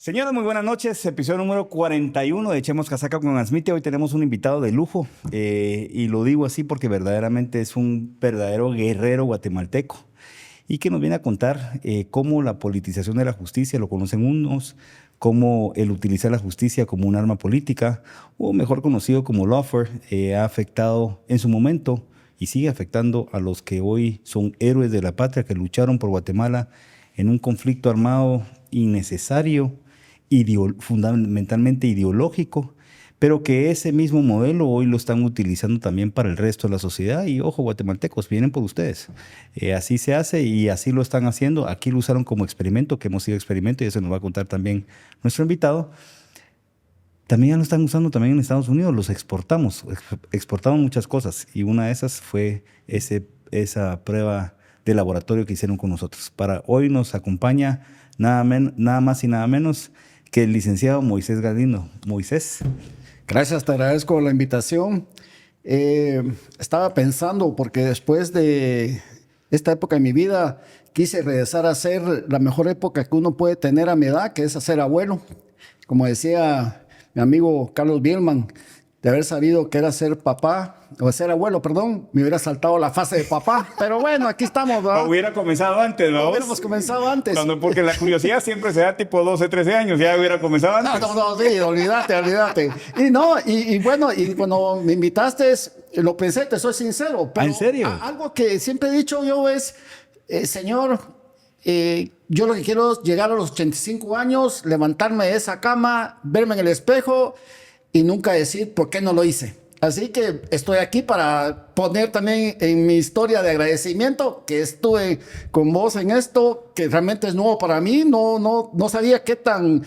Señores, muy buenas noches. Episodio número 41 de Echemos Casaca con Asmite. Hoy tenemos un invitado de lujo y lo digo así porque verdaderamente es un verdadero guerrero guatemalteco y que nos viene a contar cómo la politización de la justicia, lo conocen unos, cómo el utilizar la justicia como un arma política, o mejor conocido como lawfare, ha afectado en su momento y sigue afectando a los que hoy son héroes de la patria, que lucharon por Guatemala en un conflicto armado innecesario, fundamentalmente ideológico, pero que ese mismo modelo hoy lo están utilizando también para el resto de la sociedad. Y ojo, guatemaltecos, vienen por ustedes. Así se hace y así lo están haciendo. Aquí lo usaron como experimento, que hemos sido experimento, y eso nos va a contar también nuestro invitado. También ya lo están usando también en Estados Unidos, los exportamos muchas cosas, y una de esas fue esa prueba de laboratorio que hicieron con nosotros. Para hoy nos acompaña nada más y nada menos que el licenciado Moisés Galindo. Moisés. Gracias, te agradezco la invitación. Estaba pensando, porque después de esta época de mi vida, quise regresar a ser la mejor época que uno puede tener a mi edad, que es a ser abuelo. Como decía mi amigo Carlos Bielman, de haber sabido que era ser papá, o ser abuelo, perdón, me hubiera saltado la fase de papá. Pero bueno, aquí estamos, ¿verdad? O hubiera comenzado antes, ¿no? Hubiéramos comenzado antes. Porque la curiosidad siempre se da tipo 12, 13 años, ya hubiera comenzado antes. No, sí, olvídate. Y bueno, y cuando me invitaste, lo pensé, te soy sincero. Pero ¿En serio? Algo que siempre he dicho yo es, señor, yo lo que quiero es llegar a los 85 años, levantarme de esa cama, verme en el espejo y nunca decir por qué no lo hice. Así que estoy aquí para poner también en mi historia de agradecimiento que estuve con vos en esto, que realmente es nuevo para mí. No sabía qué tan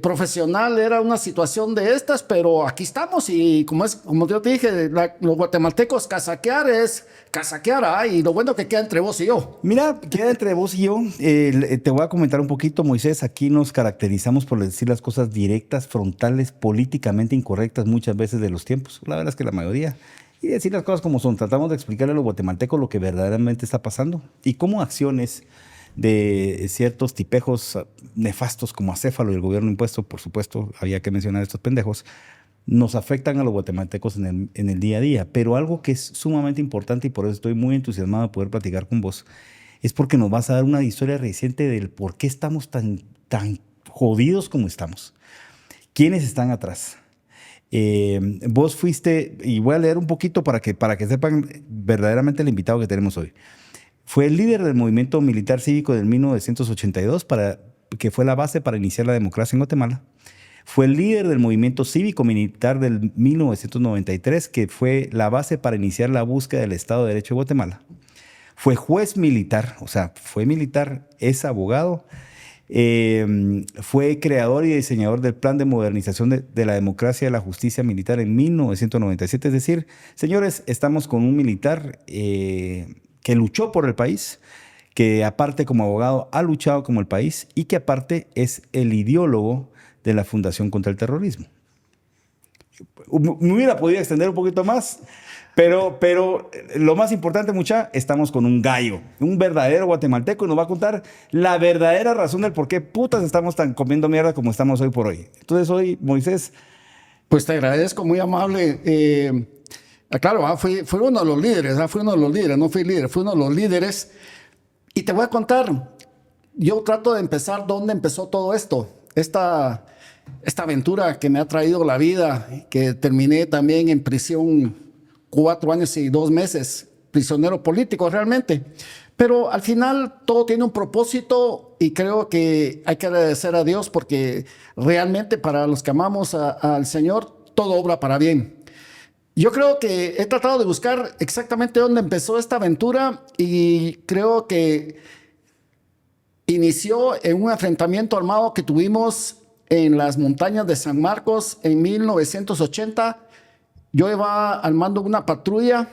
profesional era una situación de estas, pero aquí estamos. Y como yo te dije, los guatemaltecos, casaquear es casaquear, y lo bueno que queda entre vos y yo. Mira, queda entre vos y yo. Te voy a comentar un poquito, Moisés. Aquí nos caracterizamos por decir las cosas directas, frontales, políticamente incorrectas muchas veces de los tiempos. La verdad es que la mayoría. Y decir las cosas como son. Tratamos de explicarle a los guatemaltecos lo que verdaderamente está pasando y cómo acciones de ciertos tipejos nefastos como Acéfalo y el gobierno impuesto, por supuesto, había que mencionar a estos pendejos, nos afectan a los guatemaltecos en el día a día. Pero algo que es sumamente importante, y por eso estoy muy entusiasmado de poder platicar con vos, es porque nos vas a dar una historia reciente del por qué estamos tan jodidos como estamos. ¿Quiénes están atrás? Vos fuiste, y voy a leer un poquito para que sepan verdaderamente el invitado que tenemos hoy. Fue el líder del movimiento militar cívico del 1982, que fue la base para iniciar la democracia en Guatemala. Fue el líder del movimiento cívico-militar del 1993, que fue la base para iniciar la búsqueda del Estado de Derecho de Guatemala. Fue juez militar, o sea, fue militar, es abogado. Fue creador y diseñador del Plan de Modernización de la Democracia y la Justicia Militar en 1997. Es decir, señores, estamos con un militar que luchó por el país, que aparte como abogado ha luchado como el país y que aparte es el ideólogo de la Fundación contra el Terrorismo. Me hubiera podido extender un poquito más, pero lo más importante, mucha, estamos con un gallo, un verdadero guatemalteco, y nos va a contar la verdadera razón del por qué putas estamos tan comiendo mierda como estamos hoy por hoy. Entonces hoy, Moisés. Pues te agradezco, muy amable. Claro, fui uno de los líderes, no fui líder, fui uno de los líderes. Y te voy a contar, yo trato de empezar dónde empezó todo esto, esta aventura que me ha traído la vida, que terminé también en prisión 4 años y 2 meses, prisionero político realmente. Pero al final todo tiene un propósito y creo que hay que agradecer a Dios porque realmente para los que amamos al Señor, todo obra para bien. Yo creo que he tratado de buscar exactamente dónde empezó esta aventura y creo que inició en un enfrentamiento armado que tuvimos en las montañas de San Marcos en 1980. Yo iba al mando de una patrulla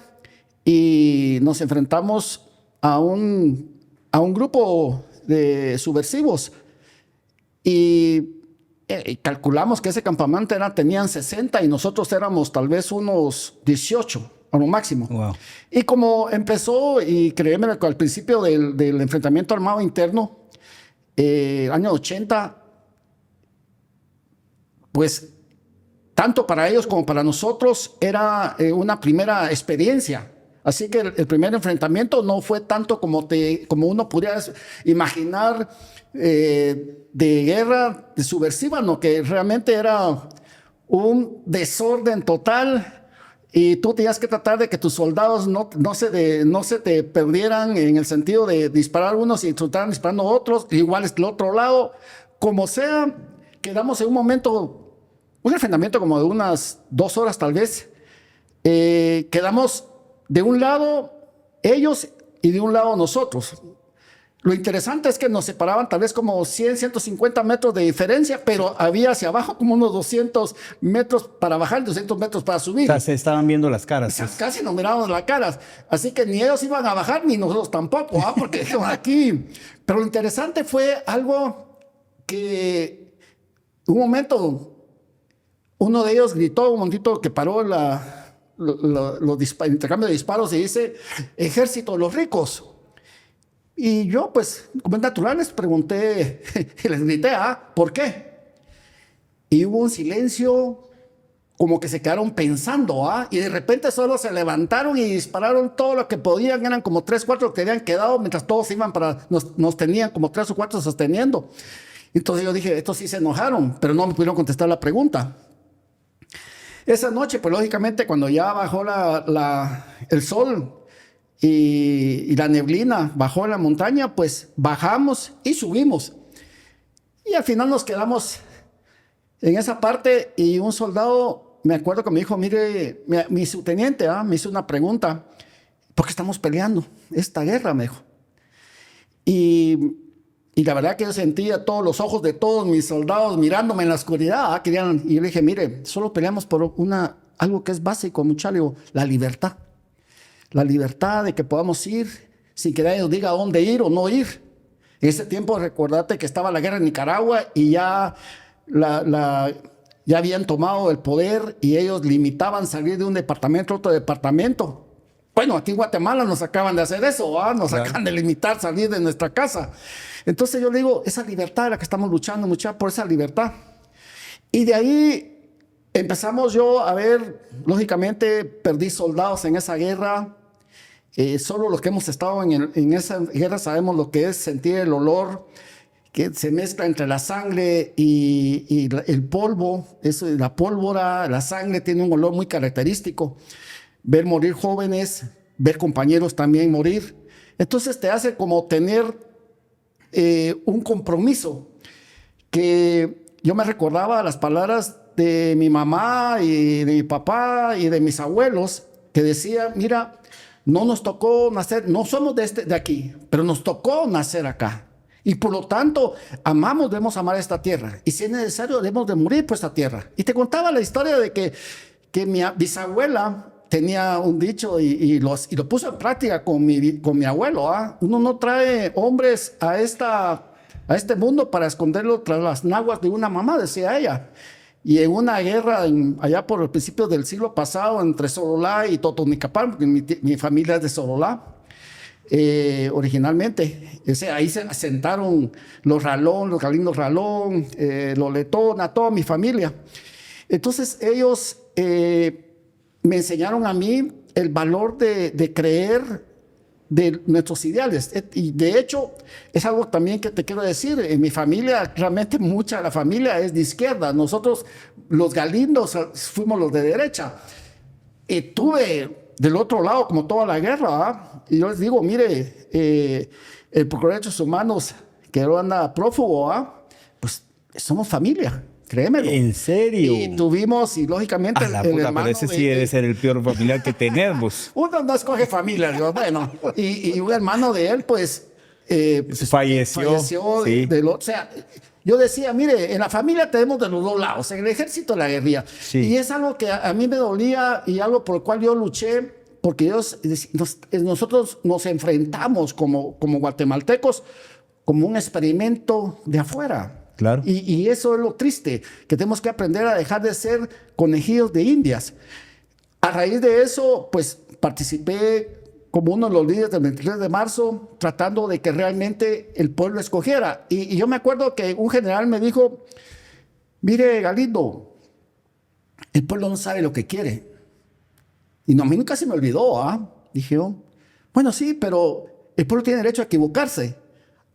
y nos enfrentamos a un grupo de subversivos y calculamos que ese campamento tenían 60 y nosotros éramos tal vez unos 18 a lo máximo. Wow. Y como empezó, y créeme que al principio del enfrentamiento armado interno, año 80, pues tanto para ellos como para nosotros era una primera experiencia. Así que el primer enfrentamiento no fue tanto como uno pudiera imaginar de guerra de subversiva, no, que realmente era un desorden total. Y tú tenías que tratar de que tus soldados no se te perdieran en el sentido de disparar unos y estaban disparando otros, igual es el otro lado. Como sea, quedamos en un momento, un enfrentamiento como de unas 2 horas tal vez. Quedamos de un lado ellos y de un lado nosotros. Lo interesante es que nos separaban tal vez como 100, 150 metros de diferencia, pero había hacia abajo como unos 200 metros para bajar y 200 metros para subir. O sea, se estaban viendo las caras. O sea, casi nos mirábamos las caras. Así que ni ellos iban a bajar, ni nosotros tampoco, porque dijeron aquí. Pero lo interesante fue algo que un momento, uno de ellos gritó, un momentito que paró el intercambio de disparos y dice, ejército de los ricos. Y yo, pues, como es natural, les pregunté, y les grité, ¿por qué? Y hubo un silencio, como que se quedaron pensando, y de repente solo se levantaron y dispararon todo lo que podían. Eran como 3, 4 que habían quedado, mientras todos iban nos tenían como 3 o 4 sosteniendo. Entonces yo dije, estos sí se enojaron, pero no me pudieron contestar la pregunta. Esa noche, pues lógicamente, cuando ya bajó el sol, y la neblina bajó en la montaña, pues bajamos y subimos. Y al final nos quedamos en esa parte y un soldado, me acuerdo que me dijo, mire, mi subteniente me hizo una pregunta, ¿por qué estamos peleando esta guerra? Me dijo. Y la verdad que yo sentía todos los ojos de todos mis soldados mirándome en la oscuridad. Y yo le dije, mire, solo peleamos por algo que es básico, muchacho, la libertad. La libertad de que podamos ir sin que nadie nos diga a dónde ir o no ir. En ese tiempo, recordate que estaba la guerra en Nicaragua y ya habían tomado el poder y ellos limitaban salir de un departamento a otro departamento. Bueno, aquí en Guatemala nos acaban de hacer eso, nos acaban de limitar salir de nuestra casa. Entonces yo le digo, esa libertad es la que estamos luchando, muchachos, por esa libertad. Y de ahí empezamos yo a ver, lógicamente, perdí soldados en esa guerra. Solo los que hemos estado en esa guerra sabemos lo que es sentir el olor que se mezcla entre la sangre y el polvo. La pólvora, la sangre tiene un olor muy característico. Ver morir jóvenes, ver compañeros también morir. Entonces te hace como tener un compromiso. Que yo me recordaba las palabras de mi mamá y de mi papá y de mis abuelos que decía, mira, no nos tocó nacer, no somos de aquí, pero nos tocó nacer acá. Y por lo tanto, debemos amar esta tierra. Y si es necesario, debemos de morir por esta tierra. Y te contaba la historia de que mi bisabuela tenía un dicho y lo puso en práctica con mi abuelo. Uno no trae hombres a este mundo para esconderlo tras las naguas de una mamá, decía ella. Y en una guerra allá por los principios del siglo pasado entre Sololá y Totonicapán, porque mi familia es de Sololá, originalmente. Ahí se asentaron los Ralón, los Galindo Ralón, los Letona, toda mi familia. Entonces ellos me enseñaron a mí el valor de creer de nuestros ideales. Y de hecho, es algo también que te quiero decir, en mi familia, realmente mucha de la familia es de izquierda. Nosotros, los Galindos, fuimos los de derecha. Y tuve del otro lado, como toda la guerra, y yo les digo, mire, el Procurador de Derechos Humanos, que ahora anda prófugo, pues somos familia. Créemelo. ¿En serio? Y tuvimos, y lógicamente, el hermano parece sí debe ser el peor familiar que tenemos. Uno no escoge familia, digo, bueno. Y un hermano de él, pues falleció. Sí. O sea, yo decía, mire, en la familia tenemos de los dos lados, en el ejército y la guerrilla. Sí. Y es algo que a mí me dolía y algo por el cual yo luché, porque nosotros nos enfrentamos como guatemaltecos como un experimento de afuera. Claro. Y eso es lo triste, que tenemos que aprender a dejar de ser conejillos de indias. A raíz de eso, pues participé como uno de los líderes del 23 de marzo, tratando de que realmente el pueblo escogiera. Y yo me acuerdo que un general me dijo, Mire, Galindo, el pueblo no sabe lo que quiere. Y no, a mí nunca se me olvidó, ¿ah? Dije yo, bueno, sí, pero el pueblo tiene derecho a equivocarse.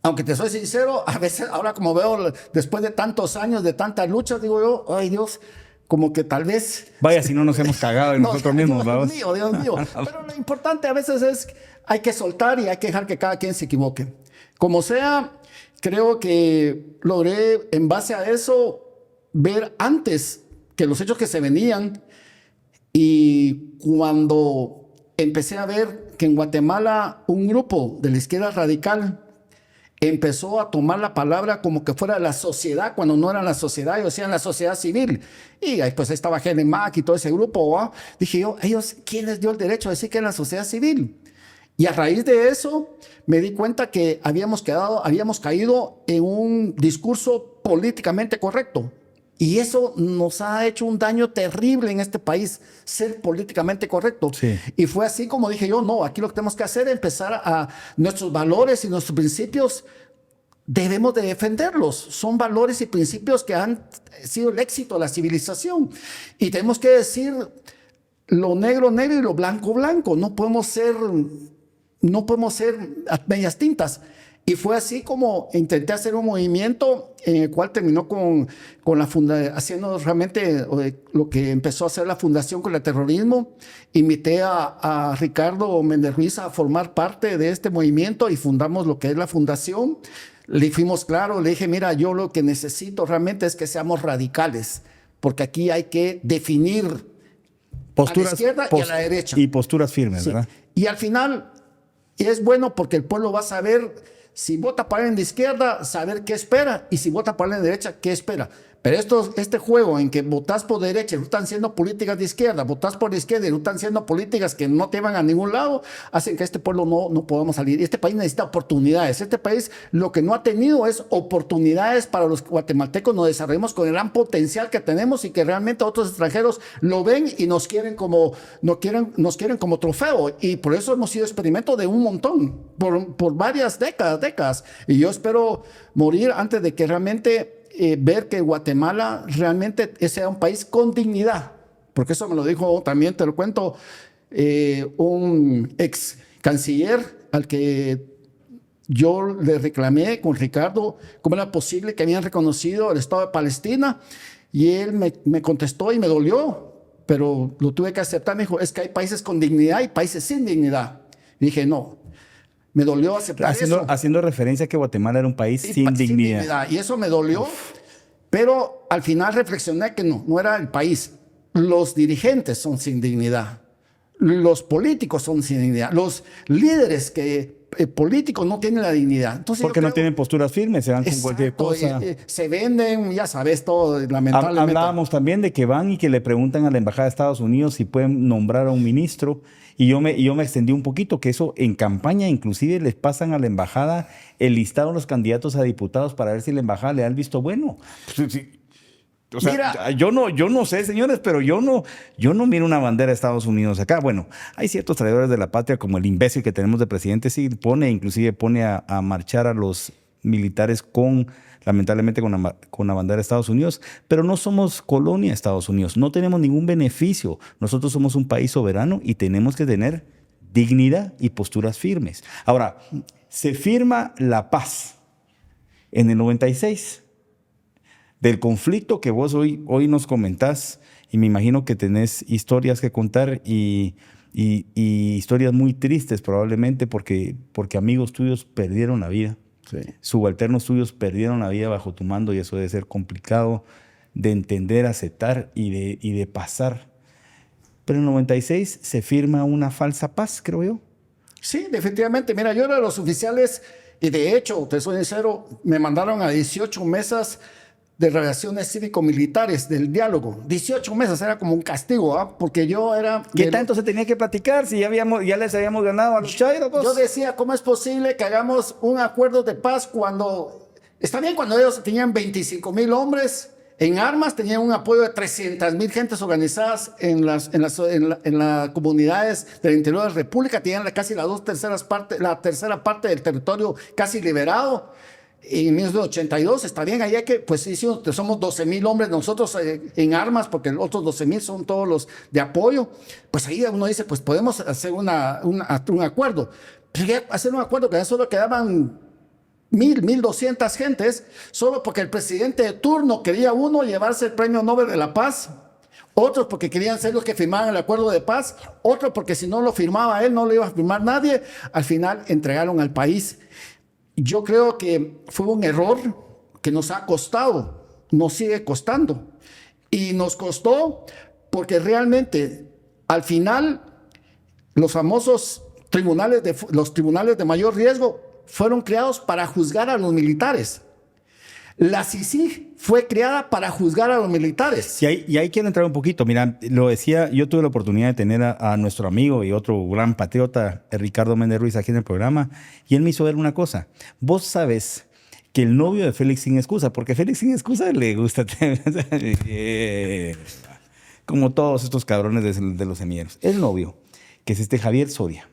Aunque te soy sincero, a veces, ahora como veo, después de tantos años, de tantas luchas, digo yo, ay Dios, como que tal vez... Vaya, si no nos hemos cagado en nosotros mismos, ¿verdad? Dios mío. Pero lo importante a veces es, hay que soltar y hay que dejar que cada quien se equivoque. Como sea, creo que logré, en base a eso, ver antes que los hechos que se venían. Y cuando empecé a ver que en Guatemala un grupo de la izquierda radical empezó a tomar la palabra como que fuera la sociedad, cuando no era la sociedad, ellos decían la sociedad civil. Y pues ahí estaba Helen Mack y todo ese grupo. ¿Ah? Dije yo, ellos, ¿quién les dio el derecho a decir que era la sociedad civil? Y a raíz de eso me di cuenta que habíamos caído en un discurso políticamente correcto. Y eso nos ha hecho un daño terrible en este país, ser políticamente correcto. Sí. Y fue así como dije yo, no, aquí lo que tenemos que hacer es empezar a nuestros valores y nuestros principios, debemos de defenderlos. Son valores y principios que han sido el éxito de la civilización. Y tenemos que decir lo negro, negro y lo blanco, blanco. No podemos ser a medias tintas. Y fue así como intenté hacer un movimiento en el cual terminó con la haciendo realmente lo que empezó a hacer la Fundación contra el Terrorismo. Invité a Ricardo Méndez Ruiz a formar parte de este movimiento y fundamos lo que es la Fundación. Le fuimos claro, le dije, mira, yo lo que necesito realmente es que seamos radicales, porque aquí hay que definir Posturas, a la izquierda y a la derecha. Y posturas firmes, Sí. ¿verdad? Y al final es bueno porque el pueblo va a saber, si vota para alguien de izquierda, saber qué espera, y si vota para alguien de derecha, qué espera. Pero este juego en que votas por derecha y no están siendo políticas de izquierda, votas por izquierda y no están siendo políticas que no te van a ningún lado, hacen que este pueblo no podamos salir. Y este país necesita oportunidades. Este país lo que no ha tenido es oportunidades para los guatemaltecos. Nos desarrollemos con el gran potencial que tenemos y que realmente otros extranjeros lo ven y nos quieren como trofeo. Y por eso hemos sido experimento de un montón, por varias décadas. Y yo espero morir antes de que realmente ver que Guatemala realmente sea un país con dignidad, porque eso me lo dijo también, te lo cuento, un ex canciller al que yo le reclamé con Ricardo cómo era posible que habían reconocido el Estado de Palestina, y él me contestó y me dolió, pero lo tuve que aceptar. Me dijo, es que hay países con dignidad y países sin dignidad. Y dije, no. Me dolió aceptar eso. Haciendo referencia a que Guatemala era un país sin dignidad. Y eso me dolió, pero al final reflexioné que no era el país. Los dirigentes son sin dignidad. Los políticos son sin dignidad. Los líderes políticos no tienen la dignidad. Entonces, porque no tienen posturas firmes, se van con cualquier cosa. Se venden, ya sabes, todo, lamentablemente. Hablábamos también de que van y que le preguntan a la Embajada de Estados Unidos si pueden nombrar a un ministro. Y yo me extendí un poquito, que eso en campaña inclusive les pasan a la embajada el listado de los candidatos a diputados para ver si la embajada le da el visto bueno. O sea, mira, yo no sé, señores, pero yo no miro una bandera de Estados Unidos acá. Bueno, hay ciertos traidores de la patria, como el imbécil que tenemos de presidente, sí inclusive pone a marchar a los militares lamentablemente con la bandera de Estados Unidos, pero no somos colonia de Estados Unidos, no tenemos ningún beneficio. Nosotros somos un país soberano y tenemos que tener dignidad y posturas firmes. Ahora, se firma la paz en el 96 del conflicto que vos hoy nos comentás, y me imagino que tenés historias que contar y historias muy tristes probablemente porque amigos tuyos perdieron la vida. Sí. Subalternos tuyos perdieron la vida bajo tu mando, y eso debe ser complicado de entender, aceptar y de pasar. Pero en el 96 se firma una falsa paz, creo yo. Sí, definitivamente. Mira, yo era de los oficiales y de hecho, te soy sincero, me mandaron a 18 mesas de relaciones cívico-militares del diálogo. 18 mesas era como un castigo, ¿ah? Porque yo era... ¿Qué tanto se tenía que platicar si ya les habíamos ganado a los chairos? Yo decía, ¿cómo es posible que hagamos un acuerdo de paz cuando... Está bien cuando ellos tenían 25,000 hombres en armas, tenían un apoyo de 300,000 gentes organizadas en las comunidades del interior de la República, tenían casi la tercera parte del territorio casi liberado. en 1982, está bien, ahí hay que, pues sí, somos 12,000 hombres nosotros en armas, porque los otros 12,000 son todos los de apoyo, pues ahí uno dice, pues podemos hacer un acuerdo. Llegué a hacer un acuerdo que ya solo quedaban 1,200 gentes, solo porque el presidente de turno quería uno llevarse el premio Nobel de la Paz, otros porque querían ser los que firmaran el acuerdo de paz, otros porque si no lo firmaba él, no lo iba a firmar nadie. Al final entregaron al país. Yo creo que fue un error que nos ha costado, nos sigue costando. Y nos costó porque realmente al final los famosos los tribunales de mayor riesgo fueron creados para juzgar a los militares. La CICIG fue creada para juzgar a los militares. Y ahí quiero entrar un poquito. Mira, lo decía, yo tuve la oportunidad de tener a nuestro amigo y otro gran patriota, Ricardo Méndez Ruiz, aquí en el programa, y él me hizo ver una cosa. Vos sabes que el novio de Félix Sin Excusa, porque Félix Sin Excusa le gusta, como todos estos cabrones de los semilleros, el novio, que es Javier Soria,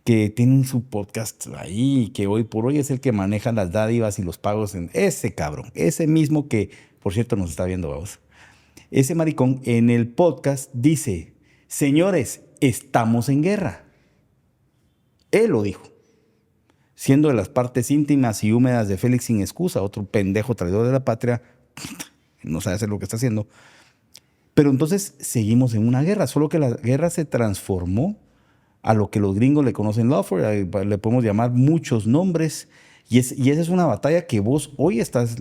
que tiene su podcast ahí, que hoy por hoy es el que maneja las dádivas y los pagos en ese cabrón, ese mismo que, por cierto, nos está viendo a vos. Ese maricón en el podcast dice, señores, estamos en guerra. Él lo dijo, siendo de las partes íntimas y húmedas de Félix Sin Excusa, otro pendejo traidor de la patria, no sabe hacer lo que está haciendo. Pero entonces seguimos en una guerra, solo que la guerra se transformó a lo que los gringos le conocen lawfare, le podemos llamar muchos nombres, y esa es una batalla que vos hoy estás,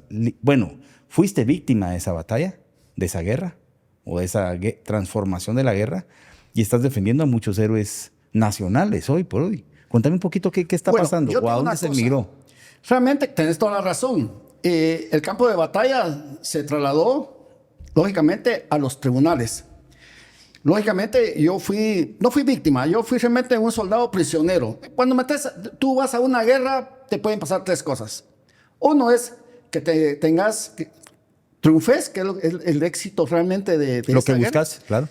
fuiste víctima de esa batalla, de esa guerra, o de esa transformación de la guerra, y estás defendiendo a muchos héroes nacionales hoy por hoy. Contame un poquito qué está pasando, o a dónde se migró. Realmente tenés toda la razón. El campo de batalla se trasladó, lógicamente, a los tribunales. Lógicamente, no fui víctima, yo fui realmente un soldado prisionero. Cuando tú vas a una guerra, te pueden pasar 3 cosas. Uno es que triunfes, que es el éxito realmente de lo que guerra. buscas, claro.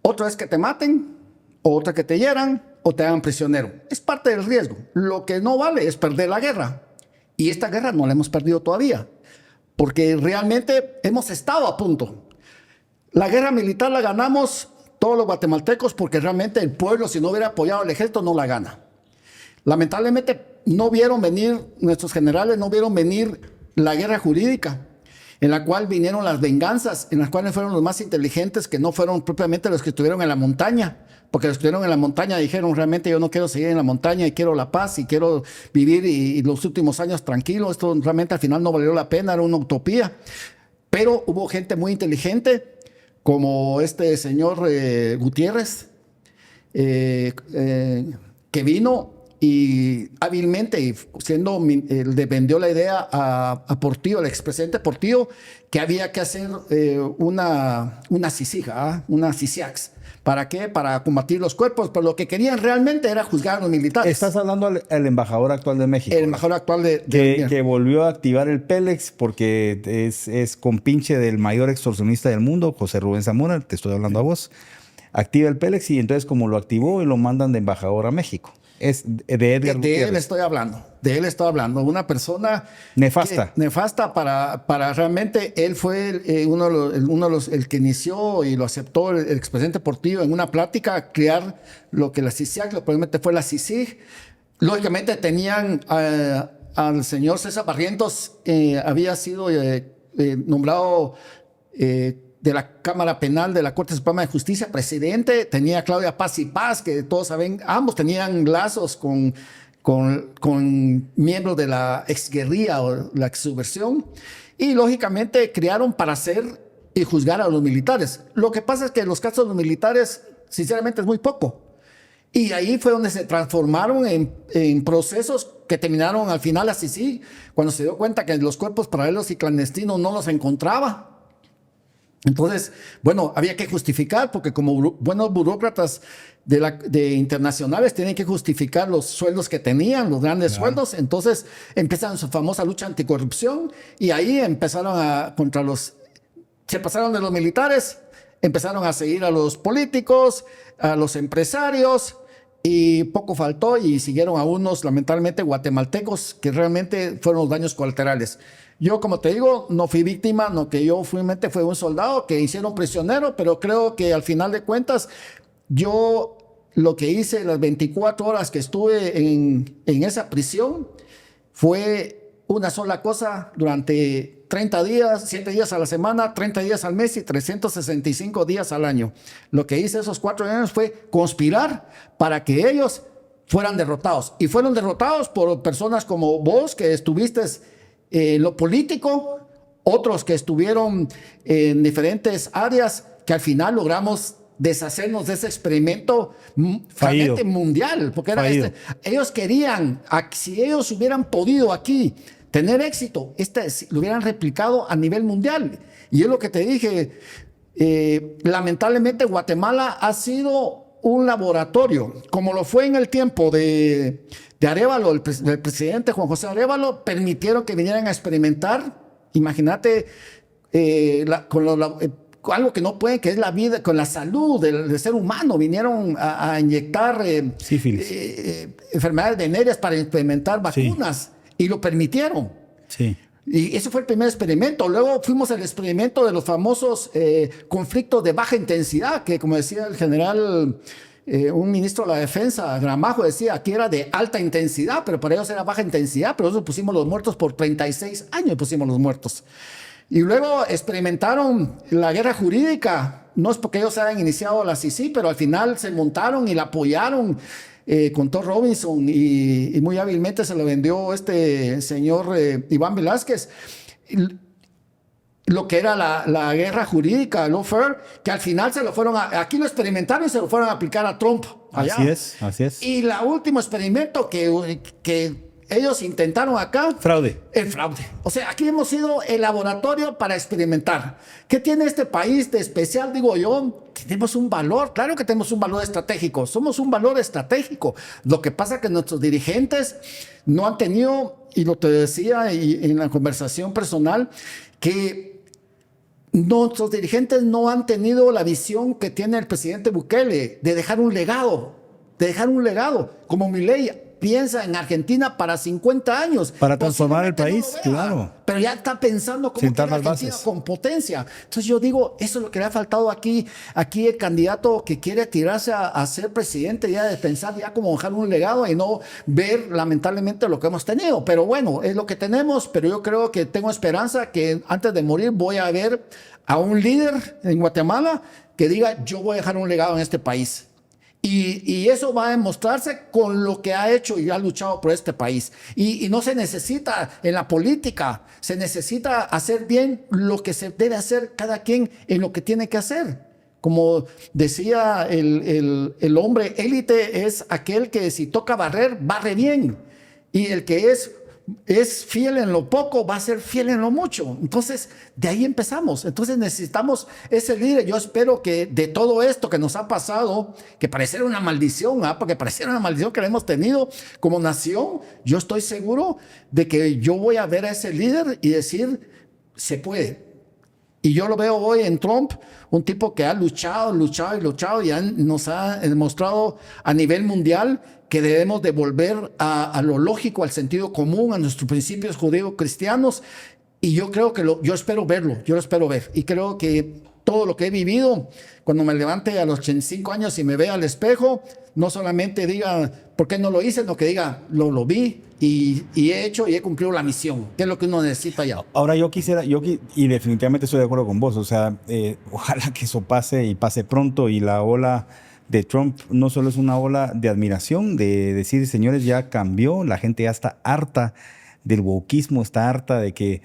Otro es que te maten, otra que te hieran o te hagan prisionero. Es parte del riesgo. Lo que no vale es perder la guerra. Y esta guerra no la hemos perdido todavía, porque realmente hemos estado a punto. La guerra militar la ganamos todos los guatemaltecos porque realmente el pueblo, si no hubiera apoyado al ejército, no la gana. Lamentablemente no vieron venir, nuestros generales no vieron venir la guerra jurídica, en la cual vinieron las venganzas, en las cuales fueron los más inteligentes, que no fueron propiamente los que estuvieron en la montaña, porque los que estuvieron en la montaña dijeron, realmente yo no quiero seguir en la montaña y quiero la paz y quiero vivir y los últimos años tranquilos. Esto realmente al final no valió la pena, era una utopía. Pero hubo gente muy inteligente, como este señor Gutiérrez, que vino y hábilmente, le vendió la idea a Portillo, el expresidente Portillo, que había que hacer una CICIG, una CICIAX. ¿Para qué? Para combatir los cuerpos, pero lo que querían realmente era juzgar a los militares. Estás hablando al embajador actual de México. El embajador actual que volvió a activar el Pélex porque es compinche del mayor extorsionista del mundo, José Rubén Zamora, te estoy hablando a vos. Activa el Pélex y entonces como lo activó y lo mandan de embajador a México. Es de Edgar Gutiérrez. De él estoy hablando. Una persona nefasta. Nefasta para realmente, él fue el que inició y lo aceptó el expresidente Portillo en una plática a crear lo que la CICIAC, lo probablemente fue la CICIG. Lógicamente tenían al señor César Barrientos, había sido nombrado de la Cámara Penal de la Corte Suprema de Justicia, presidente. Tenía a Claudia Paz y Paz, que todos saben, ambos tenían lazos con miembros de la exguerrilla o la exsubversión, y lógicamente crearon para hacer y juzgar a los militares. Lo que pasa es que los casos de los militares, sinceramente, es muy poco. Y ahí fue donde se transformaron en procesos que terminaron al final así, sí, cuando se dio cuenta que los cuerpos paralelos y clandestinos no los encontraba. Entonces, bueno, había que justificar, porque como buenos burócratas de internacionales tienen que justificar los sueldos que tenían, los grandes sueldos. Entonces empiezan su famosa lucha anticorrupción y ahí empezaron se pasaron de los militares, empezaron a seguir a los políticos, a los empresarios, y poco faltó y siguieron a unos, lamentablemente, guatemaltecos que realmente fueron los daños colaterales. Yo, como te digo, no fui víctima, no que yo fui un soldado que hicieron prisionero, pero creo que al final de cuentas, yo lo que hice las 24 horas que estuve en esa prisión fue una sola cosa durante 30 días, 7 días a la semana, 30 días al mes y 365 días al año. Lo que hice esos 4 años fue conspirar para que ellos fueran derrotados. Y fueron derrotados por personas como vos, que estuviste en lo político, otros que estuvieron en diferentes áreas, que al final logramos deshacernos de ese experimento realmente mundial, porque era ellos querían, si ellos hubieran podido aquí tener éxito, lo hubieran replicado a nivel mundial. Y es lo que te dije, lamentablemente Guatemala ha sido un laboratorio, como lo fue en el tiempo de Arévalo, el presidente Juan José Arévalo, permitieron que vinieran a experimentar, imagínate, algo que no pueden, que es la vida, con la salud del ser humano. Vinieron a inyectar enfermedades venéreas para experimentar vacunas y lo permitieron. Sí. Y ese fue el primer experimento. Luego fuimos al experimento de los famosos conflictos de baja intensidad, que como decía el general, un ministro de la defensa, Gramajo, decía aquí era de alta intensidad, pero para ellos era baja intensidad, pero nosotros pusimos los muertos por 36 años, pusimos los muertos. Y luego experimentaron la guerra jurídica. No es porque ellos hayan iniciado la CICI, pero al final se montaron y la apoyaron con Thor Robinson y muy hábilmente se lo vendió este señor Iván Velázquez. Lo que era la guerra jurídica, el lawfare, que al final aquí lo experimentaron y se lo fueron a aplicar a Trump allá. Así es. Y el último experimento que ellos intentaron acá. Fraude. El fraude. O sea, aquí hemos sido el laboratorio para experimentar. ¿Qué tiene este país de especial? Digo yo, tenemos un valor. Claro que tenemos un valor estratégico. Somos un valor estratégico. Lo que pasa es que nuestros dirigentes no han tenido, y lo te decía en la conversación personal, que nuestros dirigentes no han tenido la visión que tiene el presidente Bukele de dejar un legado. Como Milei piensa en Argentina para 50 años. Para transformar el país, claro. Pero ya está pensando cómo quiere Argentina con potencia. Entonces yo digo, eso es lo que le ha faltado aquí. Aquí el candidato que quiere tirarse a ser presidente, ya de pensar ya como dejar un legado y no ver lamentablemente lo que hemos tenido. Pero bueno, es lo que tenemos, pero yo creo que tengo esperanza que antes de morir voy a ver a un líder en Guatemala que diga, yo voy a dejar un legado en este país. Y eso va a demostrarse con lo que ha hecho y ha luchado por este país. Y no se necesita en la política, se necesita hacer bien lo que se debe hacer cada quien en lo que tiene que hacer. Como decía el hombre élite, es aquel que si toca barrer, barre bien. Y el que es fiel en lo poco, va a ser fiel en lo mucho. Entonces, de ahí empezamos. Entonces necesitamos ese líder. Yo espero que de todo esto que nos ha pasado, que pareciera una maldición, porque pareciera una maldición que la hemos tenido como nación, yo estoy seguro de que yo voy a ver a ese líder y decir, se puede. Y yo lo veo hoy en Trump, un tipo que ha luchado y nos ha demostrado a nivel mundial que debemos de volver a lo lógico, al sentido común, a nuestros principios judío-cristianos. Y yo creo que yo espero verlo, yo lo espero ver. Y creo que todo lo que he vivido, cuando me levante a los 85 años y me vea al espejo, no solamente diga, ¿por qué no lo hice? No, que diga, lo vi y he hecho y he cumplido la misión, que es lo que uno necesita ya. Ahora y definitivamente estoy de acuerdo con vos, o sea, ojalá que eso pase y pase pronto y la ola de Trump no solo es una ola de admiración, de decir, señores, ya cambió, la gente ya está harta del wokismo, está harta de que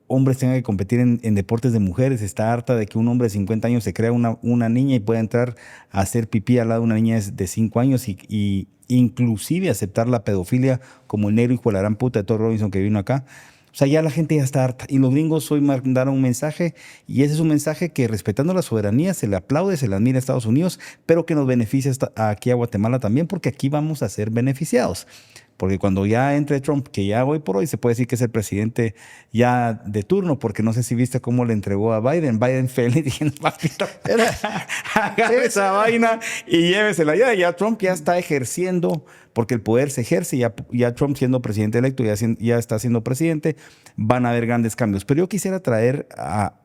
hombres tengan que competir en deportes de mujeres, está harta de que un hombre de 50 años se crea una niña y pueda entrar a hacer pipí al lado de una niña de 5 años y inclusive aceptar la pedofilia como el negro hijo de la gran puta de Thor Robinson que vino acá. O sea, ya la gente ya está harta. Y los gringos hoy mandaron un mensaje, y ese es un mensaje que, respetando la soberanía, se le aplaude, se le admira a Estados Unidos, pero que nos beneficia aquí a Guatemala también, porque aquí vamos a ser beneficiados. Porque cuando ya entre Trump, que ya hoy por hoy se puede decir que es el presidente ya de turno, porque no sé si viste cómo le entregó a Biden. Biden feliz diciendo, papito, agarre esa vaina y llévesela. Ya Trump ya está ejerciendo, porque el poder se ejerce, ya Trump siendo presidente electo, ya está siendo presidente, van a haber grandes cambios. Pero yo quisiera traer a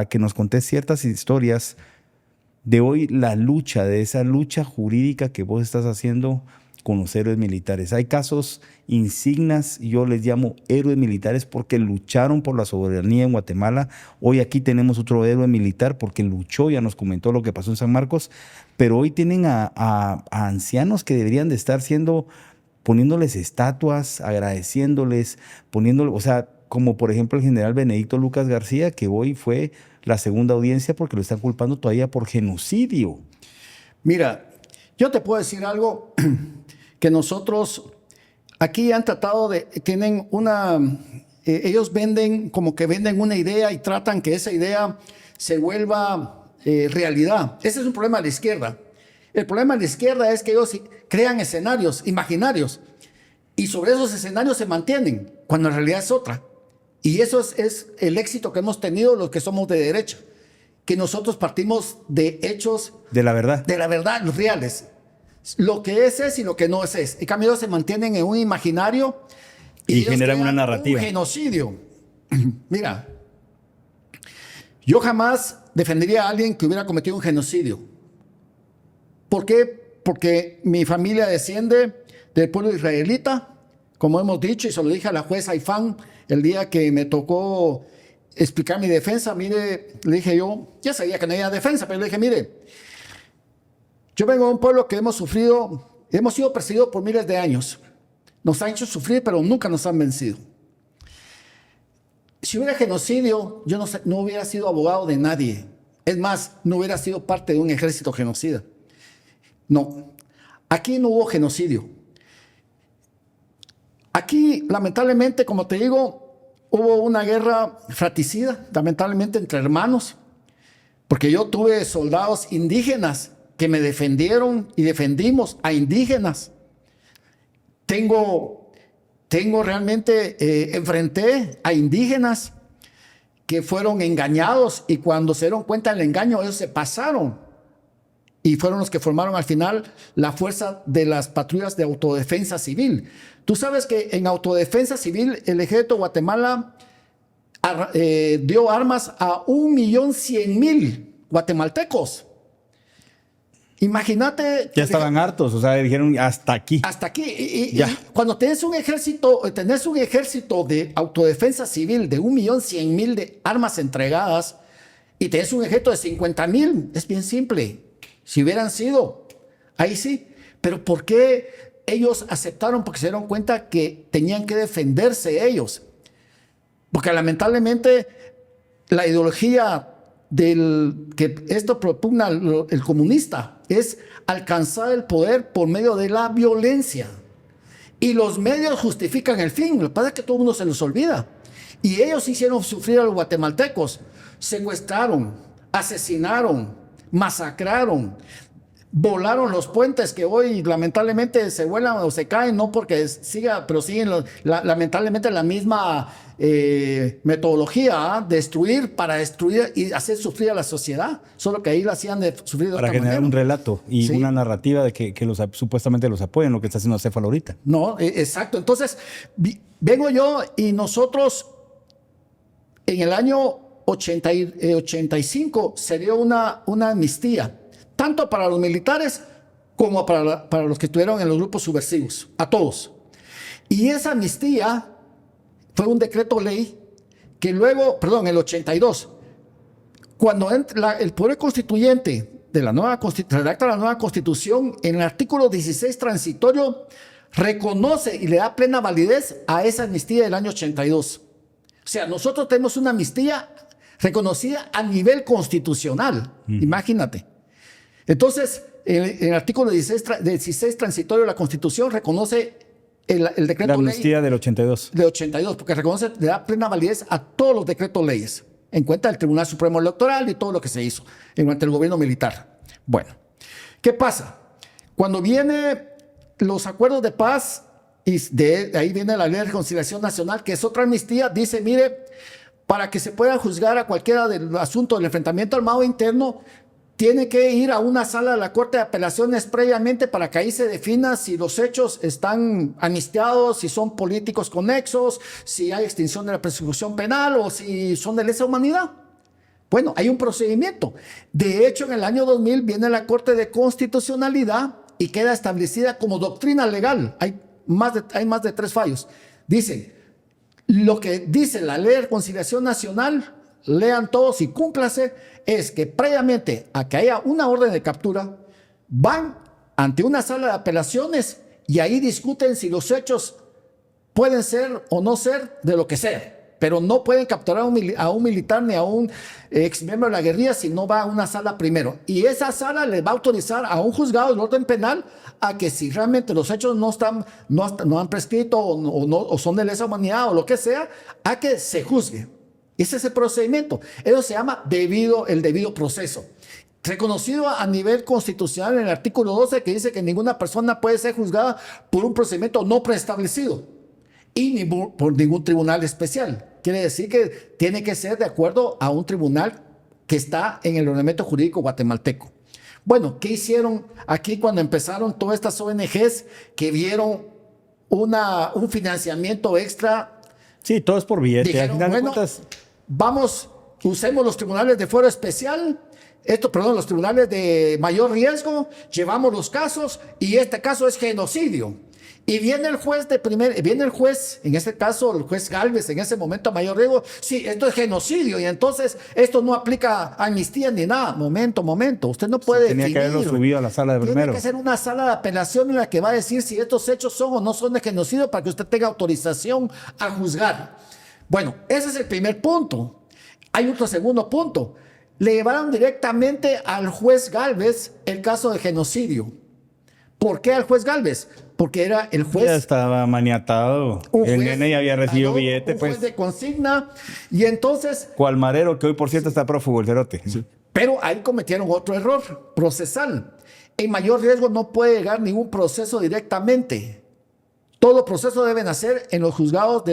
que nos contés ciertas historias de hoy, de esa lucha jurídica que vos estás haciendo con los héroes militares. Hay casos insignes, yo les llamo héroes militares porque lucharon por la soberanía en Guatemala. Hoy aquí tenemos otro héroe militar porque luchó, ya nos comentó lo que pasó en San Marcos, pero hoy tienen a ancianos que deberían de estar poniéndoles estatuas, agradeciéndoles, o sea, como por ejemplo el general Benedicto Lucas García, que hoy fue la segunda audiencia porque lo están culpando todavía por genocidio. Mira, yo te puedo decir algo que nosotros aquí han tratado tienen ellos venden una idea y tratan que esa idea se vuelva realidad. Ese es un problema de la izquierda. El problema de la izquierda es que ellos crean escenarios imaginarios y sobre esos escenarios se mantienen, cuando en realidad es otra. Y eso es el éxito que hemos tenido los que somos de derecha, que nosotros partimos de hechos de la verdad, los reales. Lo que es y lo que no es. En cambio, ellos se mantienen en un imaginario y generan una narrativa. Un genocidio. Mira, yo jamás defendería a alguien que hubiera cometido un genocidio. ¿Por qué? Porque mi familia desciende del pueblo israelita, como hemos dicho, y se lo dije a la jueza Haifán el día que me tocó explicar mi defensa. Mire, le dije yo, ya sabía que no había defensa, pero le dije, mire, yo vengo de un pueblo que hemos sido perseguidos por miles de años. Nos han hecho sufrir, pero nunca nos han vencido. Si hubiera genocidio, yo no hubiera sido abogado de nadie. Es más, no hubiera sido parte de un ejército genocida. No, aquí no hubo genocidio. Aquí, lamentablemente, como te digo, hubo una guerra fratricida, lamentablemente entre hermanos, porque yo tuve soldados indígenas que me defendieron y defendimos a indígenas. Enfrenté a indígenas que fueron engañados y cuando se dieron cuenta del engaño, ellos se pasaron y fueron los que formaron al final la fuerza de las patrullas de autodefensa civil. Tú sabes que en autodefensa civil el ejército de Guatemala dio armas a 1.100.000 guatemaltecos. Imagínate. Ya estaban hartos, o sea, dijeron hasta aquí. Hasta aquí. Y cuando tenés un ejército de autodefensa civil de 1.100.000 de armas entregadas y tenés un ejército de 50.000, es bien simple. Si hubieran sido, ahí sí. Pero ¿por qué ellos aceptaron? Porque se dieron cuenta que tenían que defenderse ellos. Porque lamentablemente la ideología que esto propugna el comunista es alcanzar el poder por medio de la violencia. Y los medios justifican el fin. Lo que pasa es que todo el mundo se los olvida. Y ellos hicieron sufrir a los guatemaltecos. Secuestraron, asesinaron, masacraron, volaron los puentes que hoy lamentablemente se vuelan o se caen, no porque pero siguen lamentablemente la misma metodología, destruir para destruir y hacer sufrir a la sociedad, solo que ahí la hacían de sufrir de para otra generar manera. Un relato y una narrativa de que supuestamente los apoyan, lo que está haciendo Acéfalo ahorita. No, exacto. Entonces, vengo yo y nosotros en el año 85 se dio una amnistía, tanto para los militares como para los que estuvieron en los grupos subversivos, a todos. Y esa amnistía fue un decreto ley que luego, el 82, cuando el poder constituyente redacta la nueva constitución, en el artículo 16 transitorio, reconoce y le da plena validez a esa amnistía del año 82. O sea, nosotros tenemos una amnistía reconocida a nivel constitucional. Imagínate. Entonces, el artículo 16 transitorio de la Constitución reconoce el decreto ley. La amnistía del 82. Del 82, porque le da plena validez a todos los decretos leyes, en cuenta del Tribunal Supremo Electoral y todo lo que se hizo durante el gobierno militar. Bueno, ¿qué pasa? Cuando vienen los acuerdos de paz y de ahí viene la Ley de Reconciliación Nacional, que es otra amnistía, dice, mire, para que se pueda juzgar a cualquiera del asunto del enfrentamiento armado interno, tiene que ir a una sala de la Corte de Apelaciones previamente para que ahí se defina si los hechos están amnistiados, si son políticos conexos, si hay extinción de la persecución penal o si son de lesa humanidad. Bueno, hay un procedimiento. De hecho, en el año 2000 viene la Corte de Constitucionalidad y queda establecida como doctrina legal. Hay más de 3 fallos. Dicen, lo que dice la Ley de Reconciliación Nacional, lean todos y cúmplase, es que previamente a que haya una orden de captura, van ante una sala de apelaciones y ahí discuten si los hechos pueden ser o no ser de lo que sea. Pero no pueden capturar a un militar ni a un ex miembro de la guerrilla si no va a una sala primero. Y esa sala le va a autorizar a un juzgado del orden penal a que si realmente los hechos no han prescrito o son de lesa humanidad o lo que sea, a que se juzgue. Ese es el procedimiento. Eso se llama el debido proceso. Reconocido a nivel constitucional en el artículo 12, que dice que ninguna persona puede ser juzgada por un procedimiento no preestablecido y ni por ningún tribunal especial. Quiere decir que tiene que ser de acuerdo a un tribunal que está en el ordenamiento jurídico guatemalteco. Bueno, ¿qué hicieron aquí cuando empezaron todas estas ONGs que vieron un financiamiento extra? Sí, todo es por billete. Dijeron, al final de bueno, cuentas, usemos los tribunales de fuero especial, los tribunales de mayor riesgo, llevamos los casos y este caso es genocidio. Y viene el juez, en este caso el juez Gálvez, en ese momento a mayor riesgo, sí, esto es genocidio y entonces esto no aplica amnistía ni nada. Momento, usted no puede tenía que haberlo subido a la sala de primero. Tiene que ser una sala de apelación en la que va a decir si estos hechos son o no son de genocidio para que usted tenga autorización a juzgar. Bueno, ese es el primer punto. Hay otro segundo punto. Le llevaron directamente al juez Gálvez el caso de genocidio. ¿Por qué al juez Gálvez? Porque era el juez. Ya estaba maniatado. El nene ya había recibido billete, un pues. juez de consigna. Y entonces. Cualmarero, que hoy por cierto está prófugo, el cerote. Sí. Pero ahí cometieron otro error procesal. En mayor riesgo no puede llegar ningún proceso directamente. Todo proceso debe nacer en los juzgados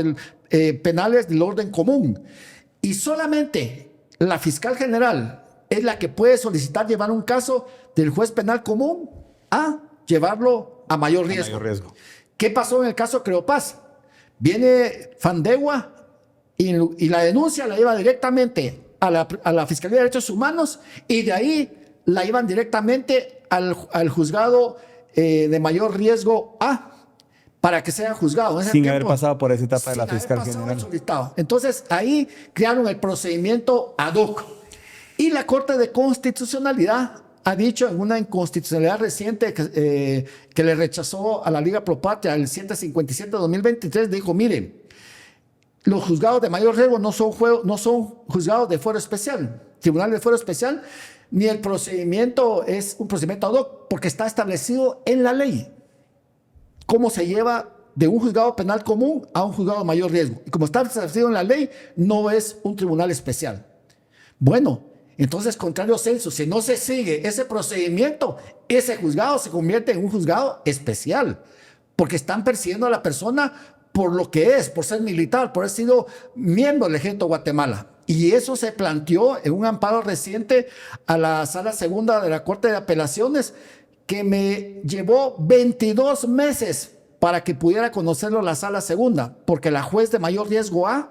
penales del orden común. Y solamente la fiscal general es la que puede solicitar llevar un caso del juez penal común a llevarlo a mayor riesgo. ¿Qué pasó en el caso Creopaz? Viene Fandegua y la denuncia la lleva directamente a la Fiscalía de Derechos Humanos y de ahí la llevan directamente al juzgado de mayor riesgo A para que sea juzgado. Sin haber pasado por esa etapa de la fiscal general. Entonces ahí crearon el procedimiento ad hoc. Y la Corte de Constitucionalidad ha dicho en una inconstitucionalidad reciente que le rechazó a la Liga Pro Patria el 157/2023, dijo, miren, los juzgados de mayor riesgo no son juzgados de fuero especial, tribunales de fuero especial, ni el procedimiento es un procedimiento ad hoc, porque está establecido en la ley cómo se lleva de un juzgado penal común a un juzgado de mayor riesgo. Y como está establecido en la ley, no es un tribunal especial. Bueno, entonces, contrario censo, si no se sigue ese procedimiento, ese juzgado se convierte en un juzgado especial, porque están persiguiendo a la persona por lo que es, por ser militar, por haber sido miembro del Ejército de Guatemala. Y eso se planteó en un amparo reciente a la Sala Segunda de la Corte de Apelaciones, que me llevó 22 meses para que pudiera conocerlo la Sala Segunda, porque la juez de mayor riesgo A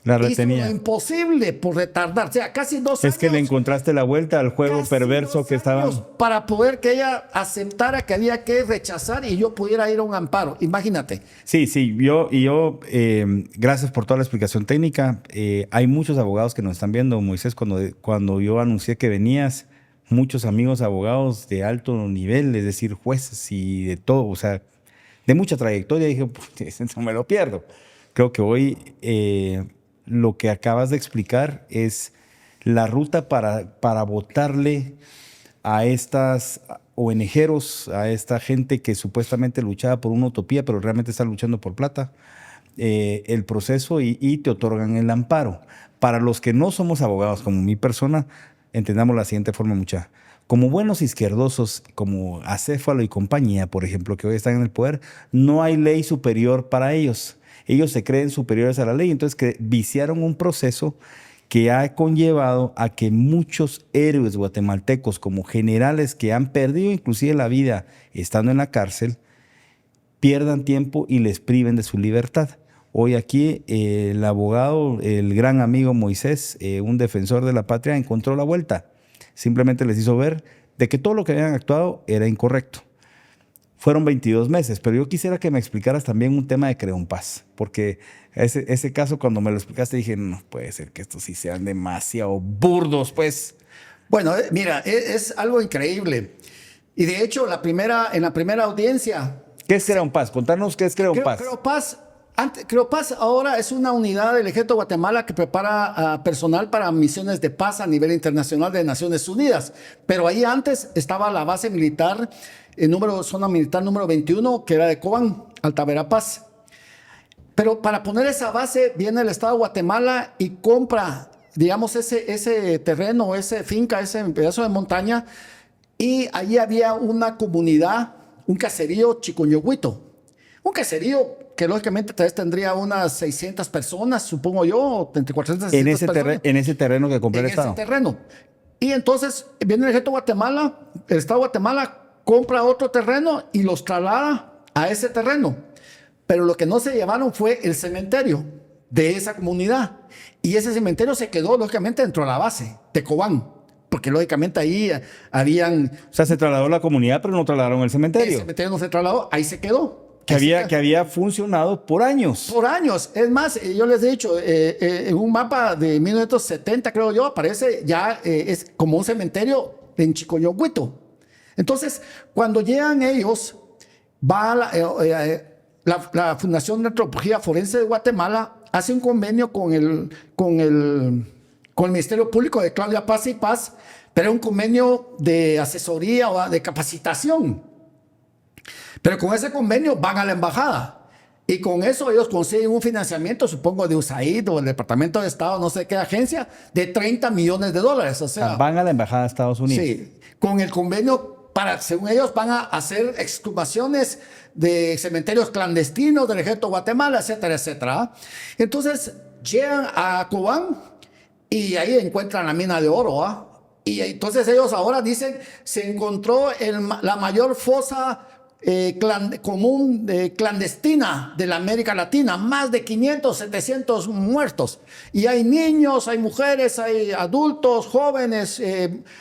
la retenía. Hizo lo imposible por retardar, o sea, casi 2 años. Es que le encontraste la vuelta al juego perverso que estaban. Para poder que ella aceptara que había que rechazar y yo pudiera ir a un amparo. Imagínate. Sí, gracias por toda la explicación técnica. Hay muchos abogados que nos están viendo, Moisés, cuando yo anuncié que venías, muchos amigos abogados de alto nivel, es decir, jueces y de todo, o sea, de mucha trayectoria, dije, pues, no me lo pierdo. Creo que hoy lo que acabas de explicar es la ruta para votarle a estas ONGeros, a esta gente que supuestamente luchaba por una utopía, pero realmente está luchando por plata, el proceso y te otorgan el amparo. Para los que no somos abogados, como mi persona, entendamos la siguiente forma, mucha. Como buenos izquierdosos, como Acéfalo y compañía, por ejemplo, que hoy están en el poder, no hay ley superior para ellos. Ellos se creen superiores a la ley, entonces que viciaron un proceso que ha conllevado a que muchos héroes guatemaltecos, como generales que han perdido inclusive la vida estando en la cárcel, pierdan tiempo y les priven de su libertad. Hoy aquí el abogado, el gran amigo Moisés, un defensor de la patria, encontró la vuelta. Simplemente les hizo ver de que todo lo que habían actuado era incorrecto. Fueron 22 meses, pero yo quisiera que me explicaras también un tema de Creonpaz, porque ese caso cuando me lo explicaste dije, no puede ser que estos sí sean demasiado burdos, pues. Bueno, mira, es algo increíble. Y de hecho, en la primera audiencia... ¿Qué es Creonpaz? Contanos qué es Creonpaz. Creonpaz ahora es una unidad del Ejército de Guatemala que prepara personal para misiones de paz a nivel internacional de Naciones Unidas. Pero ahí antes estaba la base militar, zona militar número 21, que era de Cobán, Alta Verapaz. Pero para poner esa base viene el Estado de Guatemala y compra, digamos, ese terreno, esa finca, ese pedazo de montaña. Y allí había una comunidad, un caserío Chicoñohuito. Un caserío que lógicamente tal vez tendría unas 600 personas, supongo yo, entre 400 y 600 personas. En ese terreno que compró el Estado. En ese terreno. Y entonces viene el Ejército de Guatemala, el Estado de Guatemala compra otro terreno y los traslada a ese terreno. Pero lo que no se llevaron fue el cementerio de esa comunidad. Y ese cementerio se quedó lógicamente dentro de la base de Cobán. Porque lógicamente ahí habían... O sea, se trasladó la comunidad, pero no trasladaron el cementerio. El cementerio no se trasladó, ahí se quedó. Que había funcionado por años. Por años. Es más, yo les he dicho, en un mapa de 1970, creo yo, aparece ya es como un cementerio en Chicoñohuito. Entonces, cuando llegan ellos, va la Fundación de Antropología Forense de Guatemala, hace un convenio con el Ministerio Público de Claudia Paz y Paz, pero un convenio de asesoría o de capacitación. Pero con ese convenio van a la embajada y con eso ellos consiguen un financiamiento, supongo de USAID o el Departamento de Estado, no sé qué agencia, de $30 millones. O sea, van a la embajada de Estados Unidos. Sí, con el convenio según ellos, van a hacer exhumaciones de cementerios clandestinos del Ejército de Guatemala, etcétera, etcétera. Entonces llegan a Cobán y ahí encuentran la mina de oro, ¿ah? Y entonces ellos ahora dicen, se encontró la mayor fosa clandestina de la América Latina, más de 500, 700 muertos. Y hay niños, hay mujeres, hay adultos, jóvenes,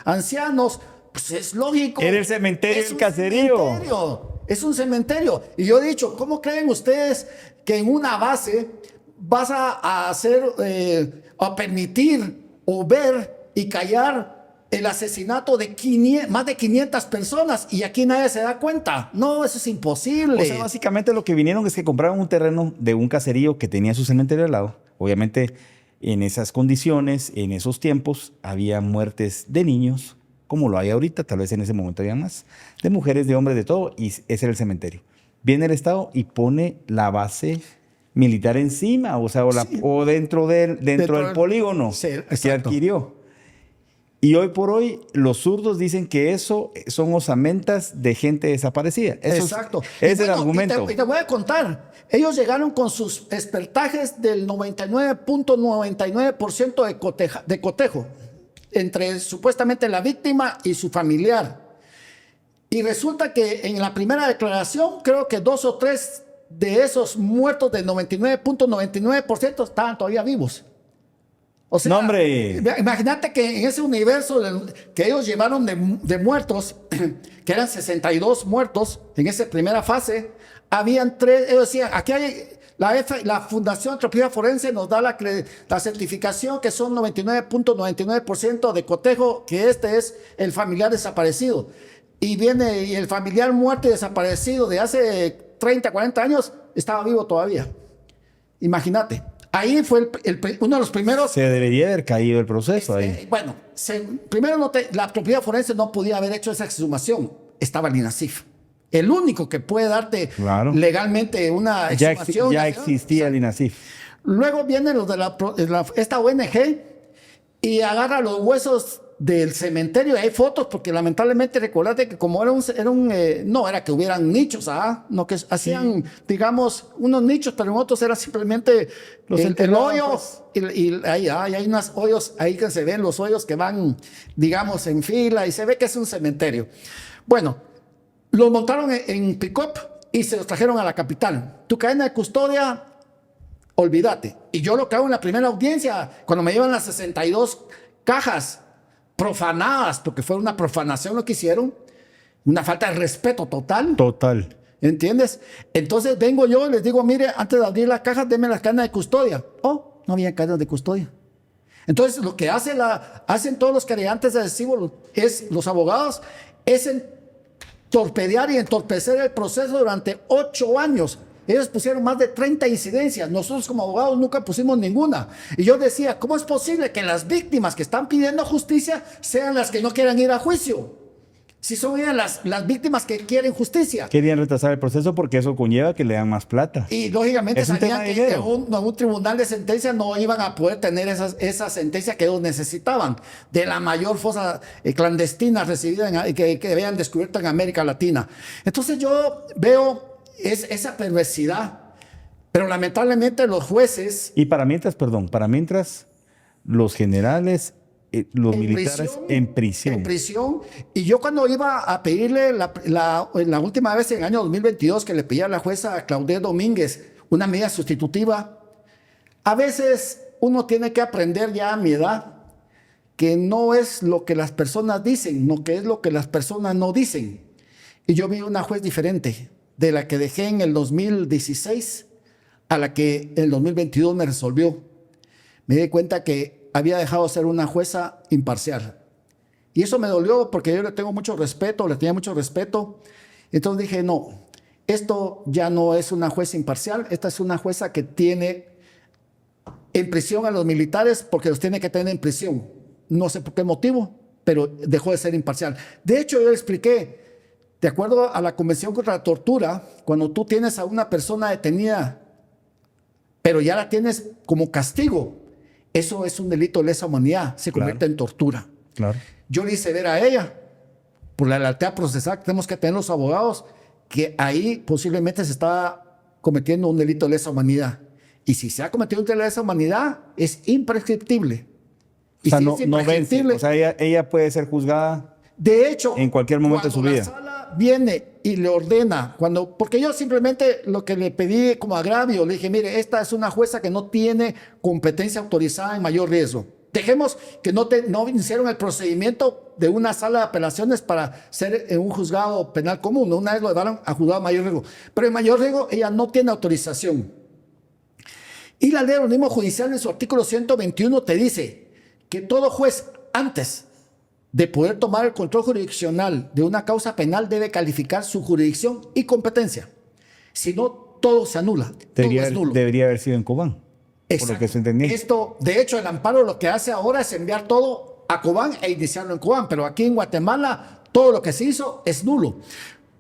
ancianos. Pues es lógico. Era el cementerio, el caserío. Es un cementerio. Y yo he dicho, ¿cómo creen ustedes que en una base vas a hacer, a permitir o ver y callar el asesinato de más de 500 personas y aquí nadie se da cuenta? No, eso es imposible. O sea, básicamente lo que vinieron es que compraron un terreno de un caserío que tenía su cementerio al lado. Obviamente, en esas condiciones, en esos tiempos, había muertes de niños, como lo hay ahorita, tal vez en ese momento había más, de mujeres, de hombres, de todo, y ese era el cementerio. Viene el Estado y pone la base militar encima, o sea, o dentro del polígono que adquirió. Y hoy por hoy los zurdos dicen que eso son osamentas de gente desaparecida. Exacto. Ese es el argumento. Y te voy a contar. Ellos llegaron con sus espertajes del 99.99% de cotejo entre supuestamente la víctima y su familiar. Y resulta que en la primera declaración, creo que 2 o 3 de esos muertos del 99.99% estaban todavía vivos. O sea, no, hombre. Imagínate que en ese universo que ellos llevaron de muertos, que eran 62 muertos en esa primera fase, habían 3, ellos decían, aquí hay la Fundación de Antropología Forense nos da la certificación que son 99.99% de cotejo, que este es el familiar desaparecido. Y el familiar muerto y desaparecido de hace 30, 40 años estaba vivo todavía. Imagínate. Ahí fue uno de los primeros... Se debería haber caído el proceso ahí. Bueno, primero la antropología forense no podía haber hecho esa exhumación. Estaba el INASIF. El único que puede darte legalmente una exhumación. Ya existía el INASIF. Luego vienen los de esta ONG y agarra los huesos del cementerio, hay fotos, porque lamentablemente recordate que como no era que hubieran nichos, no que hacían, digamos, unos nichos, pero en otros era simplemente el hoyo, pues. Y ahí hay unos hoyos, ahí que se ven los hoyos que van, digamos, en fila, y se ve que es un cementerio. Bueno, los montaron en pick-up y se los trajeron a la capital. Tu cadena de custodia, olvídate. Y yo lo que hago en la primera audiencia, cuando me llevan las 62 cajas profanadas, porque fue una profanación lo que hicieron, una falta de respeto total. Total. ¿Entiendes? Entonces vengo yo y les digo, mire, antes de abrir las cajas, denme las cadenas de custodia. Oh, no había cadenas de custodia. Entonces lo que hacen todos los querellantes de recibo, los abogados, es torpedear y entorpecer el proceso durante 8 años. Ellos pusieron más de 30 incidencias. Nosotros como abogados nunca pusimos ninguna. Y yo decía, ¿cómo es posible que las víctimas que están pidiendo justicia sean las que no quieran ir a juicio? Si son ellas las víctimas que quieren justicia. Querían retrasar el proceso porque eso conlleva que le dan más plata. Y lógicamente es un sabían tema de que dinero. un tribunal de sentencia no iban a poder tener esa sentencia que ellos necesitaban, de la mayor fosa clandestina recibida que habían descubierto en América Latina. Entonces yo veo esa perversidad, pero lamentablemente los jueces... Y para mientras los generales, los militares en prisión. En prisión. Y yo cuando iba a pedirle la última vez en el año 2022 que le pedí a la jueza Claudette Domínguez una medida sustitutiva, a veces uno tiene que aprender ya a mi edad que no es lo que las personas dicen, no que es lo que las personas no dicen. Y yo vi una juez diferente de la que dejé en el 2016 a la que en el 2022 me resolvió. Me di cuenta que había dejado de ser una jueza imparcial. Y eso me dolió porque yo le tenía mucho respeto. Entonces dije, no, esto ya no es una jueza imparcial, esta es una jueza que tiene en prisión a los militares porque los tiene que tener en prisión. No sé por qué motivo, pero dejó de ser imparcial. De hecho, yo le expliqué, de acuerdo a la Convención contra la Tortura, cuando tú tienes a una persona detenida, pero ya la tienes como castigo, eso es un delito de lesa humanidad, se convierte en tortura. Claro. Yo le hice ver a ella, por la lealtad procesal, tenemos que tener los abogados, que ahí posiblemente se está cometiendo un delito de lesa humanidad. Y si se ha cometido un delito de lesa humanidad, es imprescriptible. O sea, no vence. O sea, ella puede ser juzgada. De hecho, en cualquier momento de su vida. La sala viene y le ordena, porque yo simplemente lo que le pedí como agravio, le dije, mire, esta es una jueza que no tiene competencia autorizada en mayor riesgo. Dejemos que no iniciaron el procedimiento de una sala de apelaciones para ser en un juzgado penal común. Una vez lo llevaron a juzgado de mayor riesgo. Pero en mayor riesgo ella no tiene autorización. Y la ley de organismo judicial en su artículo 121 te dice que todo juez antes de poder tomar el control jurisdiccional de una causa penal debe calificar su jurisdicción y competencia. Si no, todo se anula. Debería haber sido en Cobán. Exacto. Por lo que se entendía. Esto, de hecho, el amparo lo que hace ahora es enviar todo a Cobán e iniciarlo en Cobán, pero aquí en Guatemala todo lo que se hizo es nulo.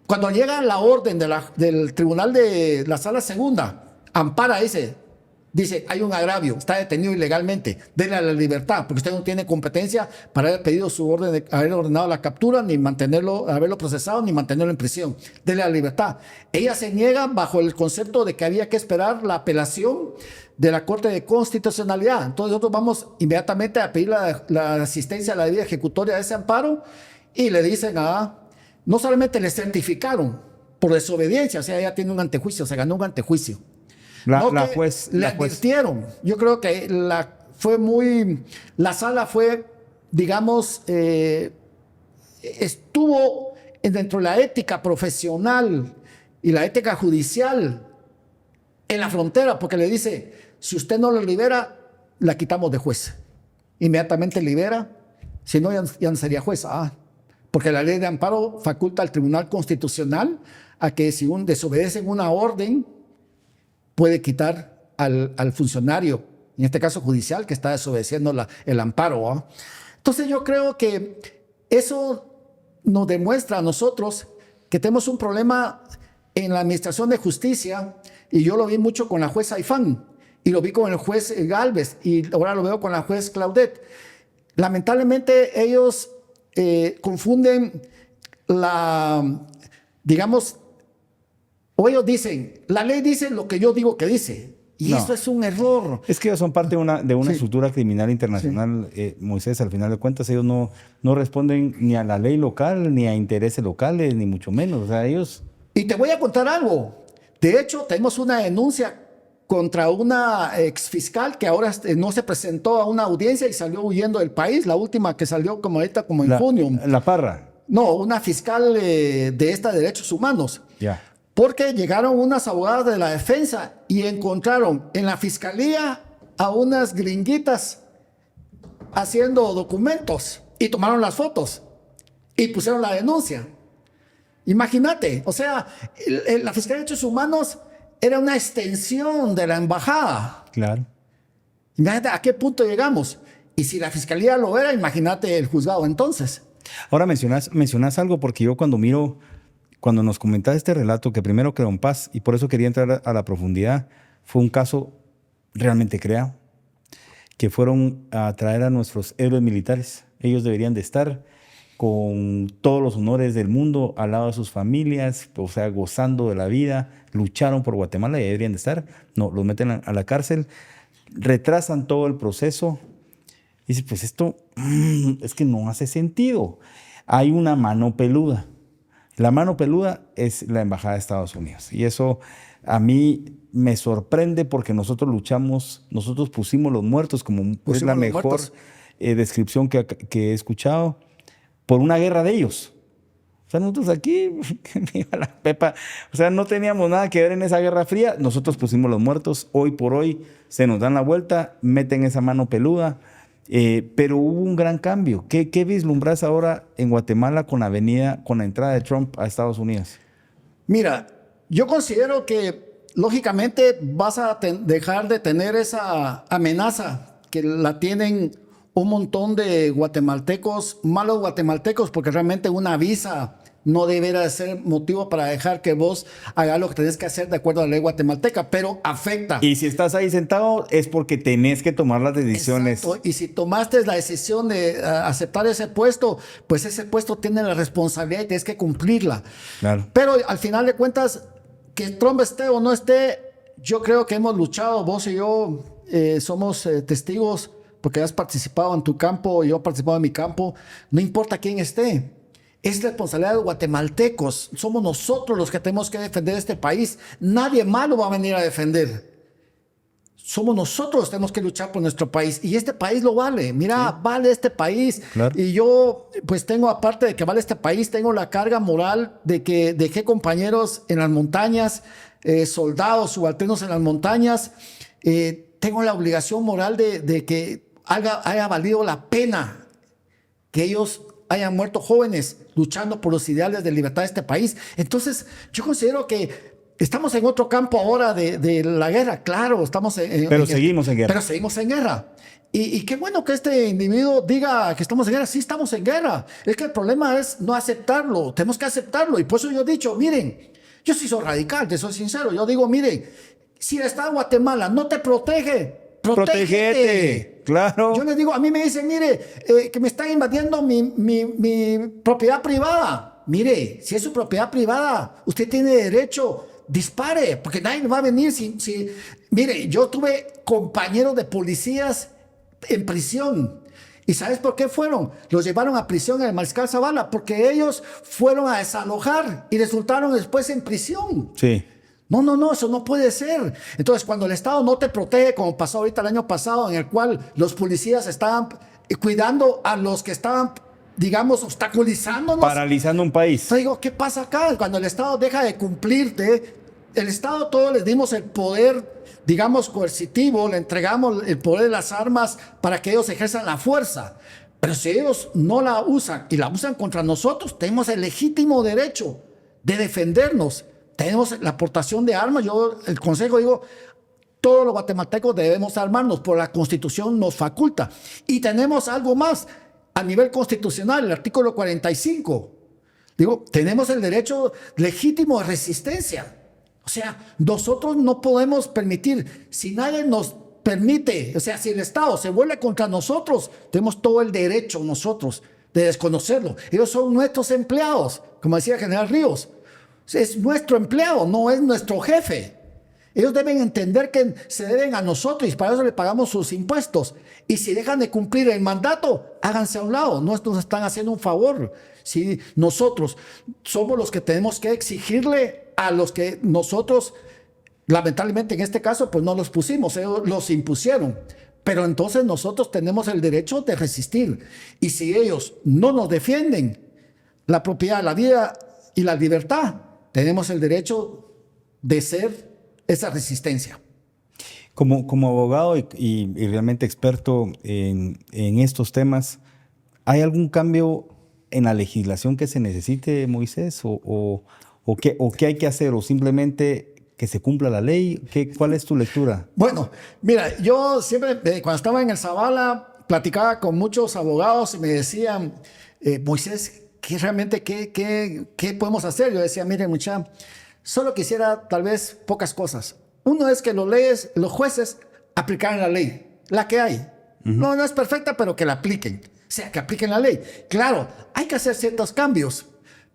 Cuando llega la orden del tribunal de la sala segunda, ampara dice, hay un agravio, está detenido ilegalmente, denle la libertad, porque usted no tiene competencia para haber pedido su orden, haber ordenado la captura, ni haberlo procesado, ni mantenerlo en prisión. Denle la libertad. Ella se niega bajo el concepto de que había que esperar la apelación de la Corte de Constitucionalidad. Entonces nosotros vamos inmediatamente a pedir la asistencia a la debida ejecutoria de ese amparo y le dicen no solamente le certificaron por desobediencia, o sea, ella tiene un antejuicio, se ganó un antejuicio. La advirtieron. Yo creo que la sala fue, digamos, estuvo dentro de la ética profesional y la ética judicial en la frontera, porque le dice, si usted no lo libera, la quitamos de juez. Inmediatamente libera, si no, ya no sería juez. Porque la ley de amparo faculta al Tribunal Constitucional a que si desobedecen una orden, puede quitar al funcionario, en este caso judicial, que está desobedeciendo el amparo. Entonces yo creo que eso nos demuestra a nosotros que tenemos un problema en la administración de justicia, y yo lo vi mucho con la jueza Aifán, y lo vi con el juez Gálvez, y ahora lo veo con la juez Claudette. lamentablemente ellos confunden digamos, o ellos dicen, la ley dice lo que yo digo que dice. Y No. eso es un error. Es que ellos son parte de una Sí. estructura criminal internacional, Moisés. Al final de cuentas, ellos no responden ni a la ley local, ni a intereses locales, ni mucho menos. O sea, ellos... Y te voy a contar algo. De hecho, tenemos una denuncia contra una exfiscal que ahora no se presentó a una audiencia y salió huyendo del país. La última que salió como ahorita, como en junio. La Parra. No, una fiscal de esta de derechos humanos. Ya. Porque llegaron unas abogadas de la defensa y encontraron en la fiscalía a unas gringuitas haciendo documentos y tomaron las fotos y pusieron la denuncia. Imagínate, o sea, la Fiscalía de Derechos Humanos era una extensión de la embajada. Claro. Imagínate a qué punto llegamos. Y si la Fiscalía lo era, imagínate el juzgado entonces. Ahora mencionas algo, porque yo cuando nos comentaste este relato, que primero quedó en paz, y por eso quería entrar a la profundidad, fue un caso realmente creado, que fueron a traer a nuestros héroes militares. Ellos deberían de estar con todos los honores del mundo, al lado de sus familias, o sea, gozando de la vida, lucharon por Guatemala y deberían de estar. No, los meten a la cárcel, retrasan todo el proceso. Y dice, pues esto es que no hace sentido. Hay una mano peluda. La mano peluda es la Embajada de Estados Unidos. Y eso a mí me sorprende porque nosotros luchamos, nosotros pusimos los muertos, como es la mejor descripción que he escuchado, por una guerra de ellos. O sea, nosotros aquí, viva la pepa, o sea, no teníamos nada que ver en esa guerra fría. Nosotros pusimos los muertos. Hoy por hoy se nos dan la vuelta, meten esa mano peluda. Pero hubo un gran cambio. ¿Qué vislumbras ahora en Guatemala con la entrada de Trump a Estados Unidos? Mira, yo considero que lógicamente vas a dejar de tener esa amenaza que la tienen un montón de guatemaltecos, malos guatemaltecos, porque realmente una visa no debería ser motivo para dejar que vos hagas lo que tenés que hacer de acuerdo a la ley guatemalteca, pero afecta. Y si estás ahí sentado es porque tenés que tomar las decisiones. Exacto. Y si tomaste la decisión de aceptar ese puesto, pues ese puesto tiene la responsabilidad y tienes que cumplirla. Claro. Pero al final de cuentas, que Trump esté o no esté, yo creo que hemos luchado, vos y yo somos testigos, porque has participado en tu campo, yo he participado en mi campo, no importa quién esté. Es responsabilidad de los guatemaltecos. Somos nosotros los que tenemos que defender este país. Nadie más lo va a venir a defender. Somos nosotros los que tenemos que luchar por nuestro país. Y este país lo vale. Mira, sí, vale este país. Claro. Y yo, pues tengo, aparte de que vale este país, tengo la carga moral de que dejé compañeros en las montañas, soldados, subalternos en las montañas. Tengo la obligación moral de que haya valido la pena que ellos hayan muerto jóvenes luchando por los ideales de libertad de este país. Entonces, yo considero que estamos en otro campo ahora de la guerra. Claro, estamos seguimos en guerra. Pero seguimos en guerra. Y qué bueno que este individuo diga que estamos en guerra. Sí, estamos en guerra. Es que el problema es no aceptarlo. Tenemos que aceptarlo. Y por eso yo he dicho, miren, yo sí soy radical, te soy sincero. Yo digo, miren, si el Estado de Guatemala no te protege, protégete. Claro. Yo les digo, a mí me dicen, mire, que me están invadiendo mi propiedad privada. Mire, si es su propiedad privada, usted tiene derecho, dispare, porque nadie va a venir Mire, yo tuve compañeros de policías en prisión. ¿Y sabes por qué fueron? Los llevaron a prisión en el Mariscal Zavala, porque ellos fueron a desalojar y resultaron después en prisión. Sí. No, eso no puede ser. Entonces, cuando el Estado no te protege, como pasó ahorita el año pasado, en el cual los policías estaban cuidando a los que estaban, digamos, obstaculizándonos. Paralizando un país. Yo digo, ¿qué pasa acá? Cuando el Estado deja de cumplirte, el Estado todos les dimos el poder, digamos, coercitivo, le entregamos el poder de las armas para que ellos ejerzan la fuerza. Pero si ellos no la usan y la usan contra nosotros, tenemos el legítimo derecho de defendernos. Tenemos la aportación de armas. Yo, el consejo, digo, todos los guatemaltecos debemos armarnos, por la Constitución nos faculta. Y tenemos algo más a nivel constitucional, el artículo 45. Digo, tenemos el derecho legítimo de resistencia. O sea, nosotros no podemos permitir, si nadie nos permite, o sea, si el Estado se vuelve contra nosotros, tenemos todo el derecho nosotros de desconocerlo. Ellos son nuestros empleados, como decía el general Ríos. Es nuestro empleado, no es nuestro jefe. Ellos deben entender que se deben a nosotros y para eso le pagamos sus impuestos. Y si dejan de cumplir el mandato, háganse a un lado. No nos están haciendo un favor. Si nosotros somos los que tenemos que exigirle a los que nosotros, lamentablemente en este caso, pues no los pusimos, ellos los impusieron. Pero entonces nosotros tenemos el derecho de resistir. Y si ellos no nos defienden la propiedad, la vida y la libertad, tenemos el derecho de ser esa resistencia. Como abogado y realmente experto en estos temas, ¿hay algún cambio en la legislación que se necesite, Moisés? ¿O qué hay que hacer? ¿O simplemente que se cumpla la ley? ¿Cuál es tu lectura? Bueno, mira, yo siempre, cuando estaba en el Zavala, platicaba con muchos abogados y me decían, Moisés, ¿qué podemos hacer? Yo decía, miren, muchacha, solo quisiera tal vez pocas cosas. Uno es que los jueces aplicaran la ley, la que hay. No es perfecta, pero que la apliquen. O sea, que apliquen la ley. Claro, hay que hacer ciertos cambios.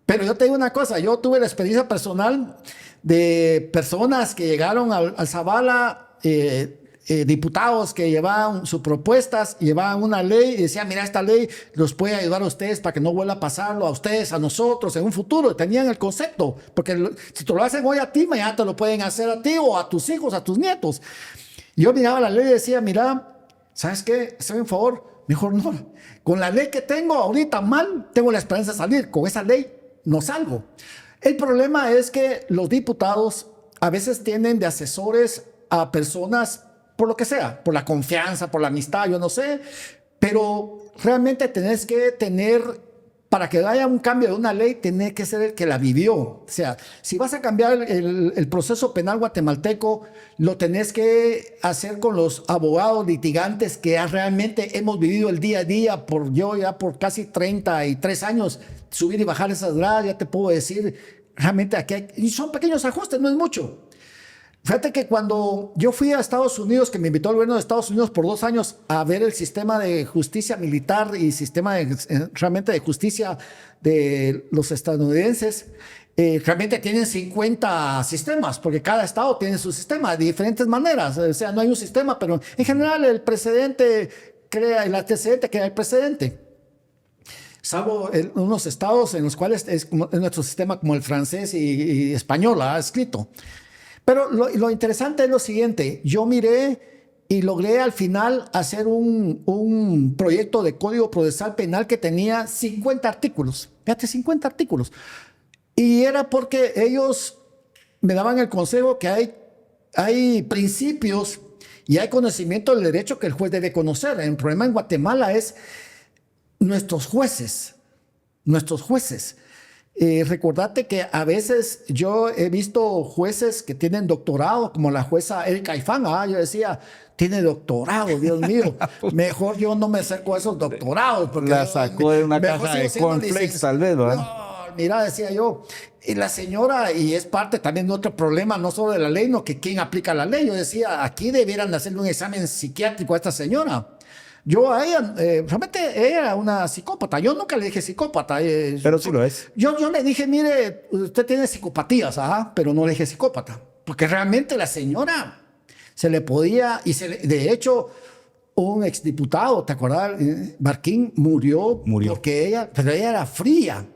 Pero yo te digo una cosa, yo tuve la experiencia personal de personas que llegaron al Zavala, diputados que llevaban sus propuestas, llevaban una ley y decían, mira, esta ley los puede ayudar a ustedes para que no vuelva a pasarlo a ustedes, a nosotros en un futuro. Tenían el concepto, porque si te lo hacen hoy a ti, mañana te lo pueden hacer a ti o a tus hijos, a tus nietos. Yo miraba la ley y decía, mira, ¿sabes qué? Hazme un favor, mejor no. Con la ley que tengo ahorita mal, tengo la esperanza de salir. Con esa ley no salgo. El problema es que los diputados a veces tienen de asesores a personas por lo que sea, por la confianza, por la amistad, yo no sé, pero realmente tenés que tener, para que haya un cambio de una ley, tenés que ser el que la vivió. O sea, si vas a cambiar el proceso penal guatemalteco, lo tenés que hacer con los abogados litigantes que realmente hemos vivido el día a día, yo ya por casi 33 años, subir y bajar esas gradas, ya te puedo decir, realmente aquí hay, y son pequeños ajustes, no es mucho. Fíjate que cuando yo fui a Estados Unidos, que me invitó el gobierno de Estados Unidos por 2 años a ver el sistema de justicia militar y sistema realmente de justicia de los estadounidenses, realmente tienen 50 sistemas, porque cada estado tiene su sistema de diferentes maneras. O sea, no hay un sistema, pero en general el precedente crea, el antecedente crea el precedente. Salvo unos estados en los cuales es nuestro sistema como el francés y español ha escrito. Pero lo interesante es lo siguiente, yo miré y logré al final hacer un proyecto de código procesal penal que tenía 50 artículos, fíjate, 50 artículos. Y era porque ellos me daban el consejo que hay principios y hay conocimiento del derecho que el juez debe conocer. El problema en Guatemala es nuestros jueces. Recordate que a veces yo he visto jueces que tienen doctorado, como la jueza Erika Ifán. Yo decía, tiene doctorado, Dios mío. Mejor yo no me acerco a esos doctorados. Porque la sacó de una caja de cornflakes, tal vez, ¿verdad? No, mira, decía yo. Y la señora, y es parte también de otro problema, no solo de la ley, no que quién aplica la ley. Yo decía, aquí debieran hacerle un examen psiquiátrico a esta señora. Yo a ella, realmente ella era una psicópata. Yo nunca le dije psicópata. Pero sí lo es. Yo le dije, mire, usted tiene psicopatías, pero no le dije psicópata. Porque realmente la señora se le podía, de hecho, un exdiputado, ¿te acuerdas? Barquín murió porque pero ella era fría,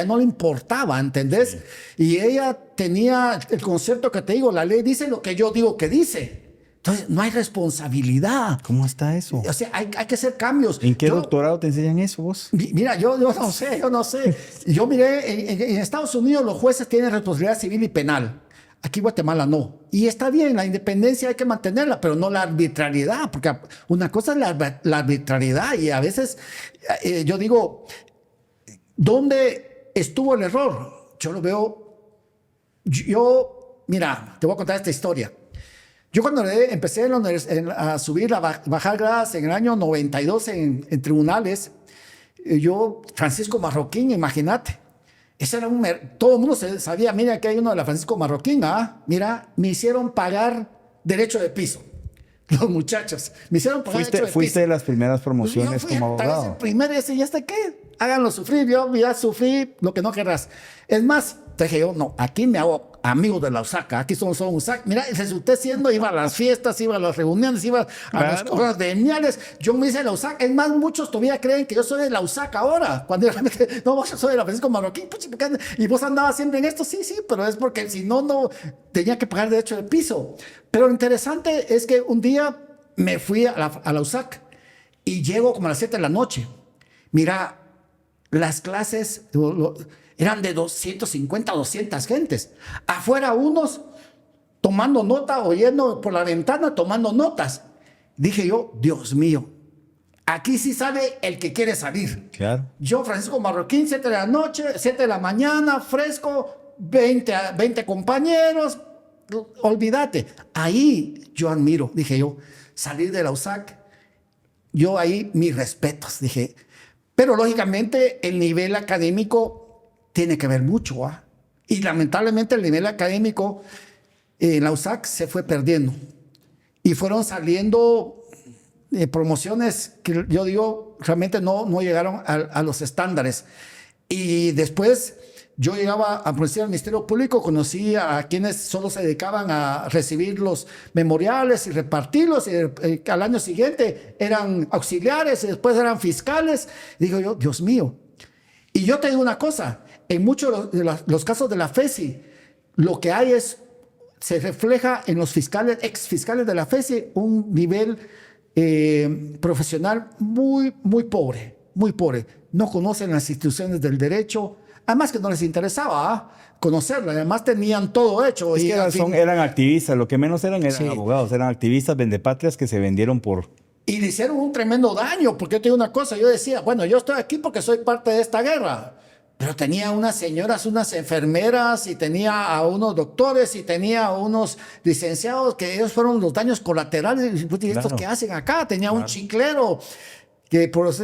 no le importaba, ¿entendés? Sí. Y ella tenía el concepto que te digo, la ley dice lo que yo digo que dice. Entonces, no hay responsabilidad. ¿Cómo está eso? O sea, hay que hacer cambios. ¿En qué doctorado te enseñan eso vos? Mira, yo no sé. Yo miré, en Estados Unidos los jueces tienen responsabilidad civil y penal. Aquí en Guatemala no. Y está bien, la independencia hay que mantenerla, pero no la arbitrariedad, porque una cosa es la arbitrariedad y a veces yo digo, ¿dónde estuvo el error? Yo lo veo, mira, te voy a contar esta historia. Yo cuando empecé a subir, a bajar gradas en el año 92 en tribunales, Francisco Marroquín, imagínate, ese era todo el mundo sabía, mira que hay uno de la Francisco Marroquín, mira, me hicieron pagar derecho de piso. los muchachos. Me hicieron pagar hecho de Fuiste de piso. las primeras promociones Yo fui como tal vez abogado. el primero y ese, ¿y hasta qué? Háganlo sufrir, yo ya sufrí lo que no querrás. Es más, te dije yo, no, aquí me hago amigo de la USAC, aquí somos USAC. Mira, resulté siendo, iba a las fiestas, iba a las reuniones, iba a las cosas geniales. Yo me hice de la USAC. Es más, muchos todavía creen que yo soy de la USAC ahora, cuando realmente, no, yo soy de la Francisco Marroquín, y vos andabas siempre en esto, sí, pero es porque si no, no tenía que pagar derecho de piso. Pero lo interesante es que un día me fui a la USAC y llego como a las 7 de la noche. Mira, las clases eran de 250 o 200 gentes. Afuera unos tomando nota, oyendo por la ventana, tomando notas. Dije yo, Dios mío, aquí sí sale el que quiere salir. Claro. Yo, Francisco Marroquín, 7 de la noche, 7 de la mañana, fresco, 20 compañeros. Olvídate. Ahí yo admiro, dije yo, salir de la USAC. Yo ahí mis respetos, dije. Pero lógicamente el nivel académico tiene que ver mucho. Y lamentablemente el nivel académico en la USAC se fue perdiendo. Y fueron saliendo promociones que yo digo realmente no llegaron a los estándares. Y después yo llegaba a presidir el Ministerio Público, conocí a quienes solo se dedicaban a recibir los memoriales y repartirlos, y al año siguiente eran auxiliares y después eran fiscales. Digo yo, Dios mío. Y yo te digo una cosa, en muchos de los casos de la FESI, lo que hay se refleja en los fiscales, ex fiscales de la FESI, un nivel profesional muy pobre, muy pobre. No conocen las instituciones del derecho. Además que no les interesaba conocerlo, además tenían todo hecho. Es que eran activistas, lo que menos eran abogados, eran activistas vendepatrias que se vendieron por... Y le hicieron un tremendo daño, porque yo te digo una cosa, yo decía, bueno, yo estoy aquí porque soy parte de esta guerra, pero tenía unas señoras, unas enfermeras, y tenía a unos doctores, y tenía a unos licenciados, que ellos fueron los daños colaterales. ¿Y estos qué hacen acá? Tenía un chiclero, que por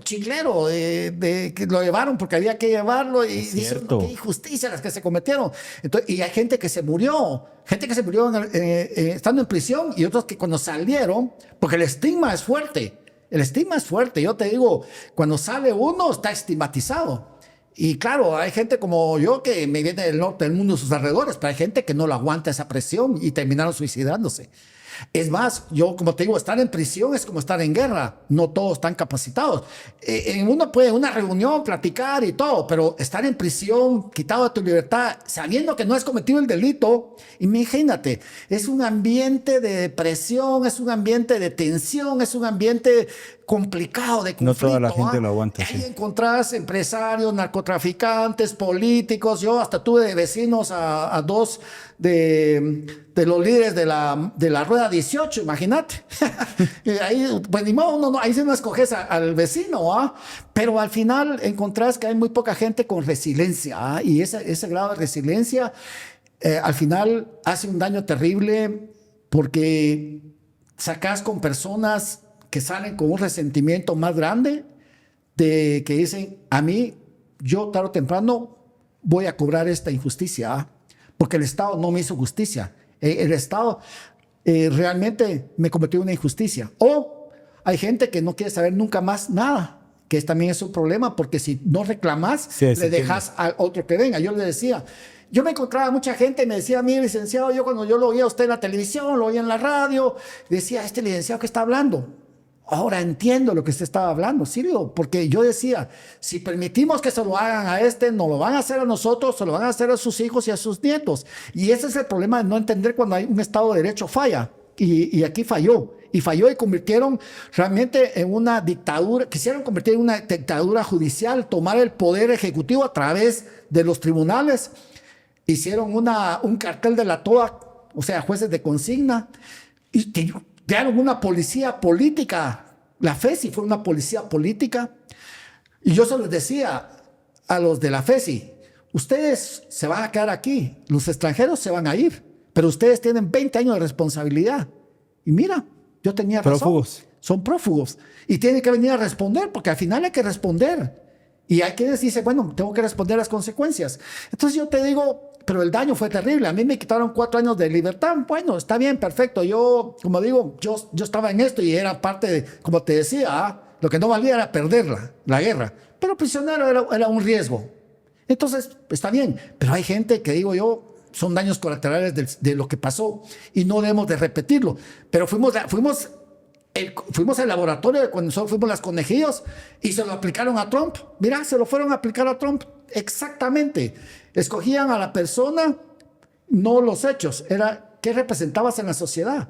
chiclero, que lo llevaron porque había que llevarlo, y dicen, qué injusticia las que se cometieron. Entonces, y hay gente que se murió estando en prisión, y otros que cuando salieron, porque el estigma es fuerte, yo te digo, cuando sale uno está estigmatizado. Y claro, hay gente como yo que me viene del norte del mundo, sus alrededores, pero hay gente que no lo aguanta esa presión y terminaron suicidándose. Es más, yo como te digo, estar en prisión es como estar en guerra. No todos están capacitados. Uno puede en una reunión platicar y todo, pero estar en prisión, quitado de tu libertad, sabiendo que no has cometido el delito, imagínate, es un ambiente de depresión, es un ambiente de tensión, es un ambiente complicado de conflicto. No toda la gente lo aguanta. Ahí encontrás empresarios, narcotraficantes, políticos. Yo hasta tuve de vecinos a dos de los líderes de la Rueda 18, imagínate. Ahí, pues ni modo, ahí se no escoges al vecino, pero al final encontrás que hay muy poca gente con resiliencia, y ese grado de resiliencia al final hace un daño terrible, porque sacás con personas que salen con un resentimiento más grande, de que dicen, a mí, yo tarde o temprano voy a cobrar esta injusticia, porque el Estado no me hizo justicia. El Estado realmente me cometió una injusticia. O hay gente que no quiere saber nunca más nada, que también es un problema, porque si no reclamas, le dejas a otro que venga. Yo le decía, yo me encontraba mucha gente y me decía a mí, licenciado, cuando yo lo oía a usted en la televisión, lo oía en la radio, decía, este licenciado, ¿qué está hablando? Ahora entiendo lo que usted estaba hablando, Silvio, porque yo decía, si permitimos que se lo hagan a no lo van a hacer a nosotros, se lo van a hacer a sus hijos y a sus nietos. Y ese es el problema de no entender cuando hay un Estado de Derecho falla. Y aquí falló. Y convirtieron realmente en una dictadura, quisieron convertir en una dictadura judicial, tomar el poder ejecutivo a través de los tribunales. Hicieron un cartel de la TOA, o sea, jueces de consigna, y crearon una policía política. La FESI fue una policía política. Y yo se les decía a los de la FESI, ustedes se van a quedar aquí, los extranjeros se van a ir, pero ustedes tienen 20 años de responsabilidad. Y mira, yo tenía razón. Prófugos. Son prófugos. Y tienen que venir a responder, porque al final hay que responder. Y hay quienes dicen, bueno, tengo que responder las consecuencias. Entonces yo te digo, pero el daño fue terrible. A mí me quitaron 4 años de libertad. Bueno, está bien, perfecto. Yo, como digo, yo estaba en esto y era parte de, como te decía, lo que no valía era perderla, la guerra. Pero prisionero era un riesgo. Entonces, está bien. Pero hay gente que, digo yo, son daños colaterales de lo que pasó y no debemos de repetirlo. Pero fuimos al laboratorio de cuando nosotros fuimos las conejillos y se lo aplicaron a Trump. Mira, se lo fueron a aplicar a Trump. Exactamente. Escogían a la persona, no los hechos. Era qué representabas en la sociedad.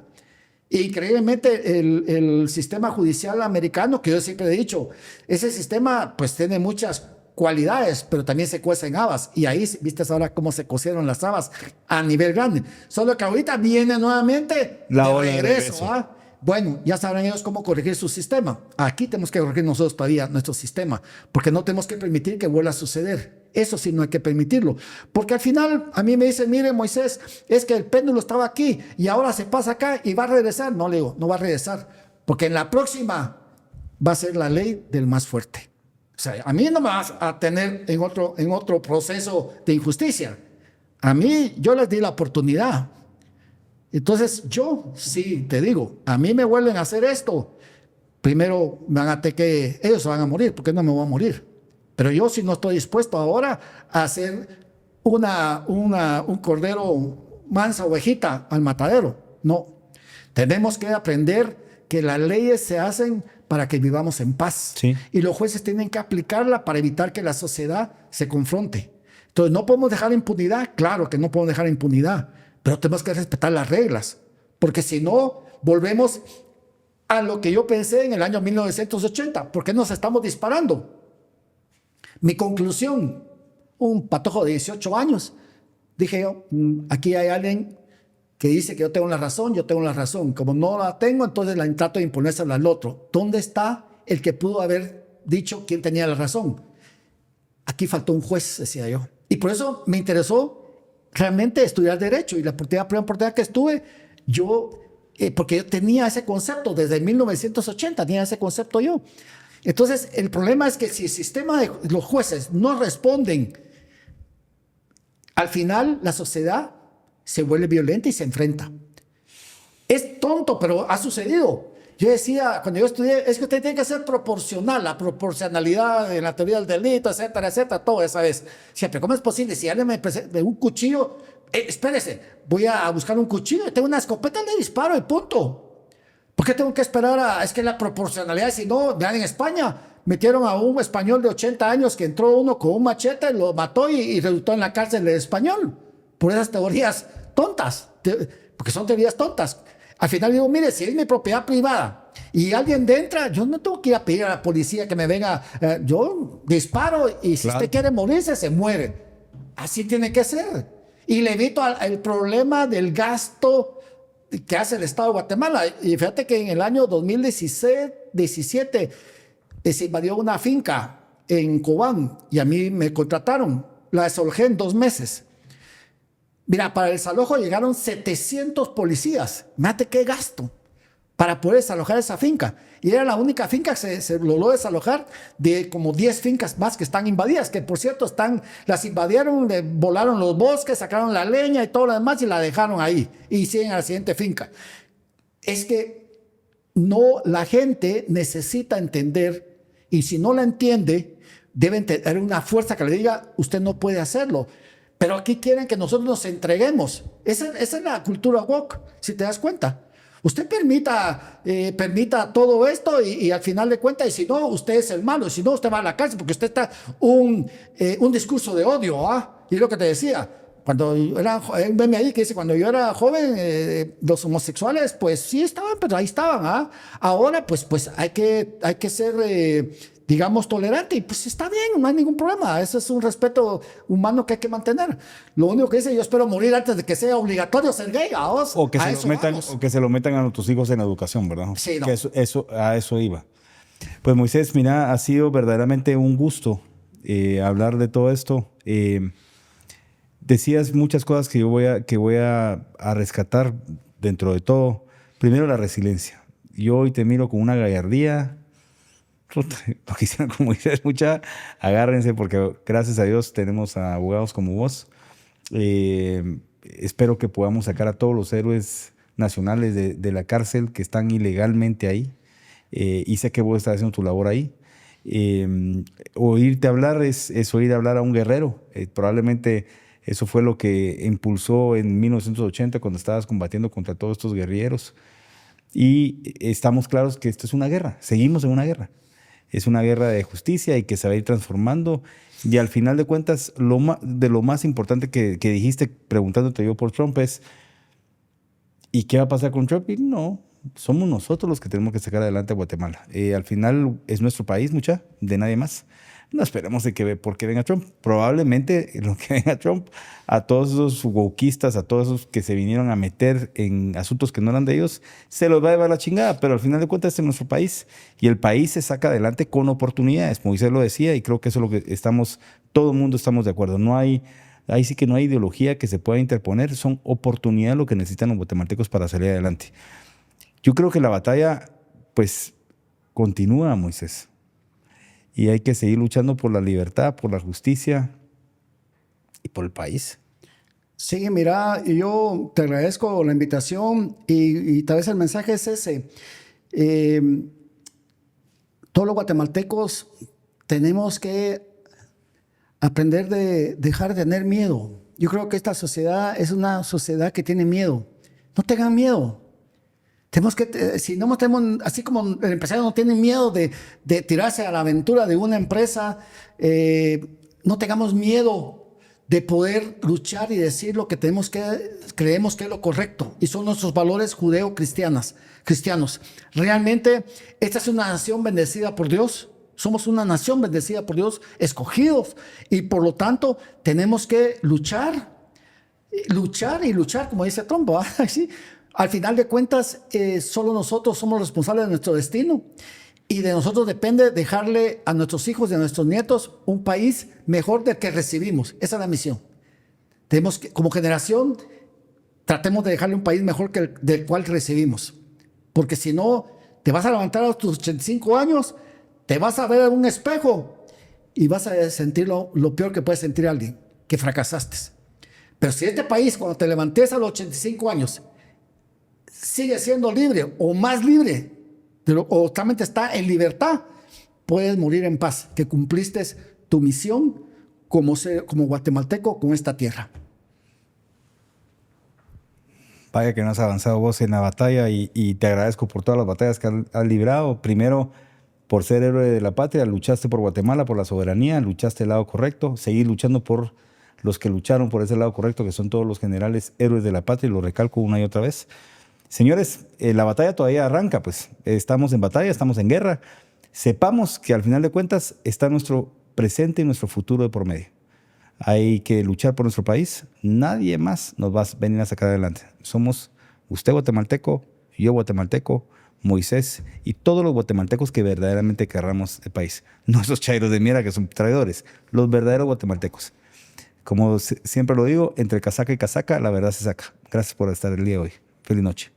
Increíblemente, el sistema judicial americano, que yo siempre he dicho, ese sistema pues tiene muchas cualidades, pero también se cuecen habas. Y ahí viste ahora cómo se cocieron las habas a nivel grande. Solo que ahorita viene nuevamente la de ola de regreso. ¿ah? Bueno, ya sabrán ellos cómo corregir su sistema. Aquí tenemos que corregir nosotros todavía nuestro sistema, porque no tenemos que permitir que vuelva a suceder. Eso sí no hay que permitirlo. Porque al final a mí me dicen, mire Moisés, es que el péndulo estaba aquí y ahora se pasa acá y va a regresar. No, le digo, no va a regresar, porque en la próxima va a ser la ley del más fuerte. O sea, a mí no me vas a tener en otro proceso de injusticia. A mí, yo les di la oportunidad. Entonces, yo sí te digo, a mí me vuelven a hacer esto. Primero van a tener que, ellos se van a morir, porque no me voy a morir. Pero yo sí no estoy dispuesto ahora a hacer un cordero mansa ovejita al matadero. No. Tenemos que aprender que las leyes se hacen para que vivamos en paz. Sí. Y los jueces tienen que aplicarla para evitar que la sociedad se confronte. Entonces, no podemos dejar impunidad. Claro que no podemos dejar impunidad, pero tenemos que respetar las reglas. Porque si no, volvemos a lo que yo pensé en el año 1980. ¿Por qué nos estamos disparando? Mi conclusión, un patojo de 18 años, dije yo, aquí hay alguien que dice que yo tengo la razón. Como no la tengo, entonces la trato de imponérsela al otro. ¿Dónde está el que pudo haber dicho quién tenía la razón? Aquí faltó un juez, decía yo. Y por eso me interesó realmente estudiar Derecho. Y la primera oportunidad que estuve, porque yo tenía ese concepto, desde 1980 tenía ese concepto yo. Entonces, el problema es que si el sistema de los jueces no responden, al final la sociedad se vuelve violenta y se enfrenta. Es tonto, pero ha sucedido. Yo decía, cuando yo estudié, es que usted tiene que ser proporcional, la proporcionalidad en la teoría del delito, etcétera, etcétera, todo esa vez. Siempre, ¿cómo es posible? Si alguien me presenta un cuchillo, espérese, voy a buscar un cuchillo, tengo una escopeta, le disparo y punto. ¿Por qué tengo que esperar es que la proporcionalidad, si no, vean en España, metieron a un español de 80 años que entró uno con un machete, lo mató y resultó en la cárcel de español. Por esas teorías tontas, porque son teorías tontas. Al final digo, mire, si es mi propiedad privada y alguien entra, yo no tengo que ir a pedir a la policía que me venga, yo disparo y si usted quiere morirse, se muere. Así tiene que ser. Y le evito el problema del gasto que hace el Estado de Guatemala. Y fíjate que en el año 2017 se invadió una finca en Cobán y a mí me contrataron. La desalojé en 2 meses. Mira, para el desalojo llegaron 700 policías. Mate qué gasto para poder desalojar esa finca. Y era la única finca que se logró desalojar de como 10 fincas más que están invadidas, que por cierto las invadieron, volaron los bosques, sacaron la leña y todo lo demás y la dejaron ahí. Y siguen a la siguiente finca. Es que no, la gente necesita entender, y si no la entiende, debe tener una fuerza que le diga, usted no puede hacerlo. Pero aquí quieren que nosotros nos entreguemos. Esa es la cultura woke, si te das cuenta. Usted permita todo esto y al final de cuentas, y si no, usted es el malo. Y si no, usted va a la cárcel porque usted está un discurso de odio. Y es lo que te decía. Cuando hay un meme ahí que dice, cuando yo era joven, los homosexuales, pues sí estaban, pero ahí estaban. Ahora, pues hay que ser... digamos, tolerante, y pues está bien, no hay ningún problema. Eso es un respeto humano que hay que mantener. Lo único que dice, yo espero morir antes de que sea obligatorio ser gay. O que se lo metan a tus hijos en la educación, ¿verdad? Sí, no. Que a eso iba. Pues Moisés, mira, ha sido verdaderamente un gusto hablar de todo esto. Decías muchas cosas que voy a rescatar dentro de todo. Primero, la resiliencia. Yo hoy te miro con una gallardía Puta, lo que hicieron con Moisés, mucha, agárrense porque gracias a Dios tenemos a abogados como vos. Espero que podamos sacar a todos los héroes nacionales de la cárcel que están ilegalmente ahí. Y sé que vos estás haciendo tu labor ahí. Oírte hablar es oír hablar a un guerrero. Probablemente eso fue lo que impulsó en 1980 cuando estabas combatiendo contra todos estos guerrilleros. Y estamos claros que esto es una guerra, seguimos en una guerra. Es una guerra de justicia y que se va a ir transformando. Y al final de cuentas, de lo más importante que dijiste preguntándote yo por Trump es, ¿y qué va a pasar con Trump? Y no, somos nosotros los que tenemos que sacar adelante a Guatemala. Al final es nuestro país, mucha, de nadie más. No esperemos de porque venga Trump. Probablemente lo que venga Trump, a todos esos wokeistas, a todos esos que se vinieron a meter en asuntos que no eran de ellos, se los va a llevar la chingada. Pero al final de cuentas es nuestro país. Y el país se saca adelante con oportunidades. Moisés lo decía y creo que eso es lo que todo el mundo estamos de acuerdo. Ahí sí que no hay ideología que se pueda interponer. Son oportunidades lo que necesitan los guatemaltecos para salir adelante. Yo creo que la batalla, pues, continúa, Moisés. Y hay que seguir luchando por la libertad, por la justicia y por el país. Sí, mira, yo te agradezco la invitación y tal vez el mensaje es ese. Todos los guatemaltecos tenemos que aprender de dejar de tener miedo. Yo creo que esta sociedad es una sociedad que tiene miedo. No tengan miedo. Tenemos que, si no tenemos, así como el empresario no tiene miedo de tirarse a la aventura de una empresa, no tengamos miedo de poder luchar y decir lo que creemos que es lo correcto. Y son nuestros valores judeo-cristianos. Realmente, esta es una nación bendecida por Dios. Somos una nación bendecida por Dios, escogidos. Y por lo tanto, tenemos que luchar, como dice Trump, ¿sí? Al final de cuentas, solo nosotros somos responsables de nuestro destino y de nosotros depende dejarle a nuestros hijos y a nuestros nietos un país mejor del que recibimos. Esa es la misión. Tenemos que, como generación, tratemos de dejarle un país mejor que del cual recibimos. Porque si no, te vas a levantar a tus 85 años, te vas a ver en un espejo y vas a sentir lo peor que puede sentir alguien, que fracasaste. Pero si este país, cuando te levantes a los 85 años, sigue siendo libre o más libre, o realmente está en libertad, puedes morir en paz, que cumpliste tu misión como guatemalteco con esta tierra. Vaya que no has avanzado vos en la batalla y te agradezco por todas las batallas que has librado. Primero, por ser héroe de la patria, luchaste por Guatemala, por la soberanía, luchaste el lado correcto, seguir luchando por los que lucharon por ese lado correcto, que son todos los generales héroes de la patria, y lo recalco una y otra vez. Señores, la batalla todavía arranca, pues estamos en batalla, estamos en guerra. Sepamos que al final de cuentas está nuestro presente y nuestro futuro de por medio. Hay que luchar por nuestro país. Nadie más nos va a venir a sacar adelante. Somos usted guatemalteco, yo guatemalteco, Moisés y todos los guatemaltecos que verdaderamente querramos el país. No esos chairos de mierda que son traidores, los verdaderos guatemaltecos. Como siempre lo digo, entre casaca y casaca la verdad se saca. Gracias por estar el día de hoy. Feliz noche.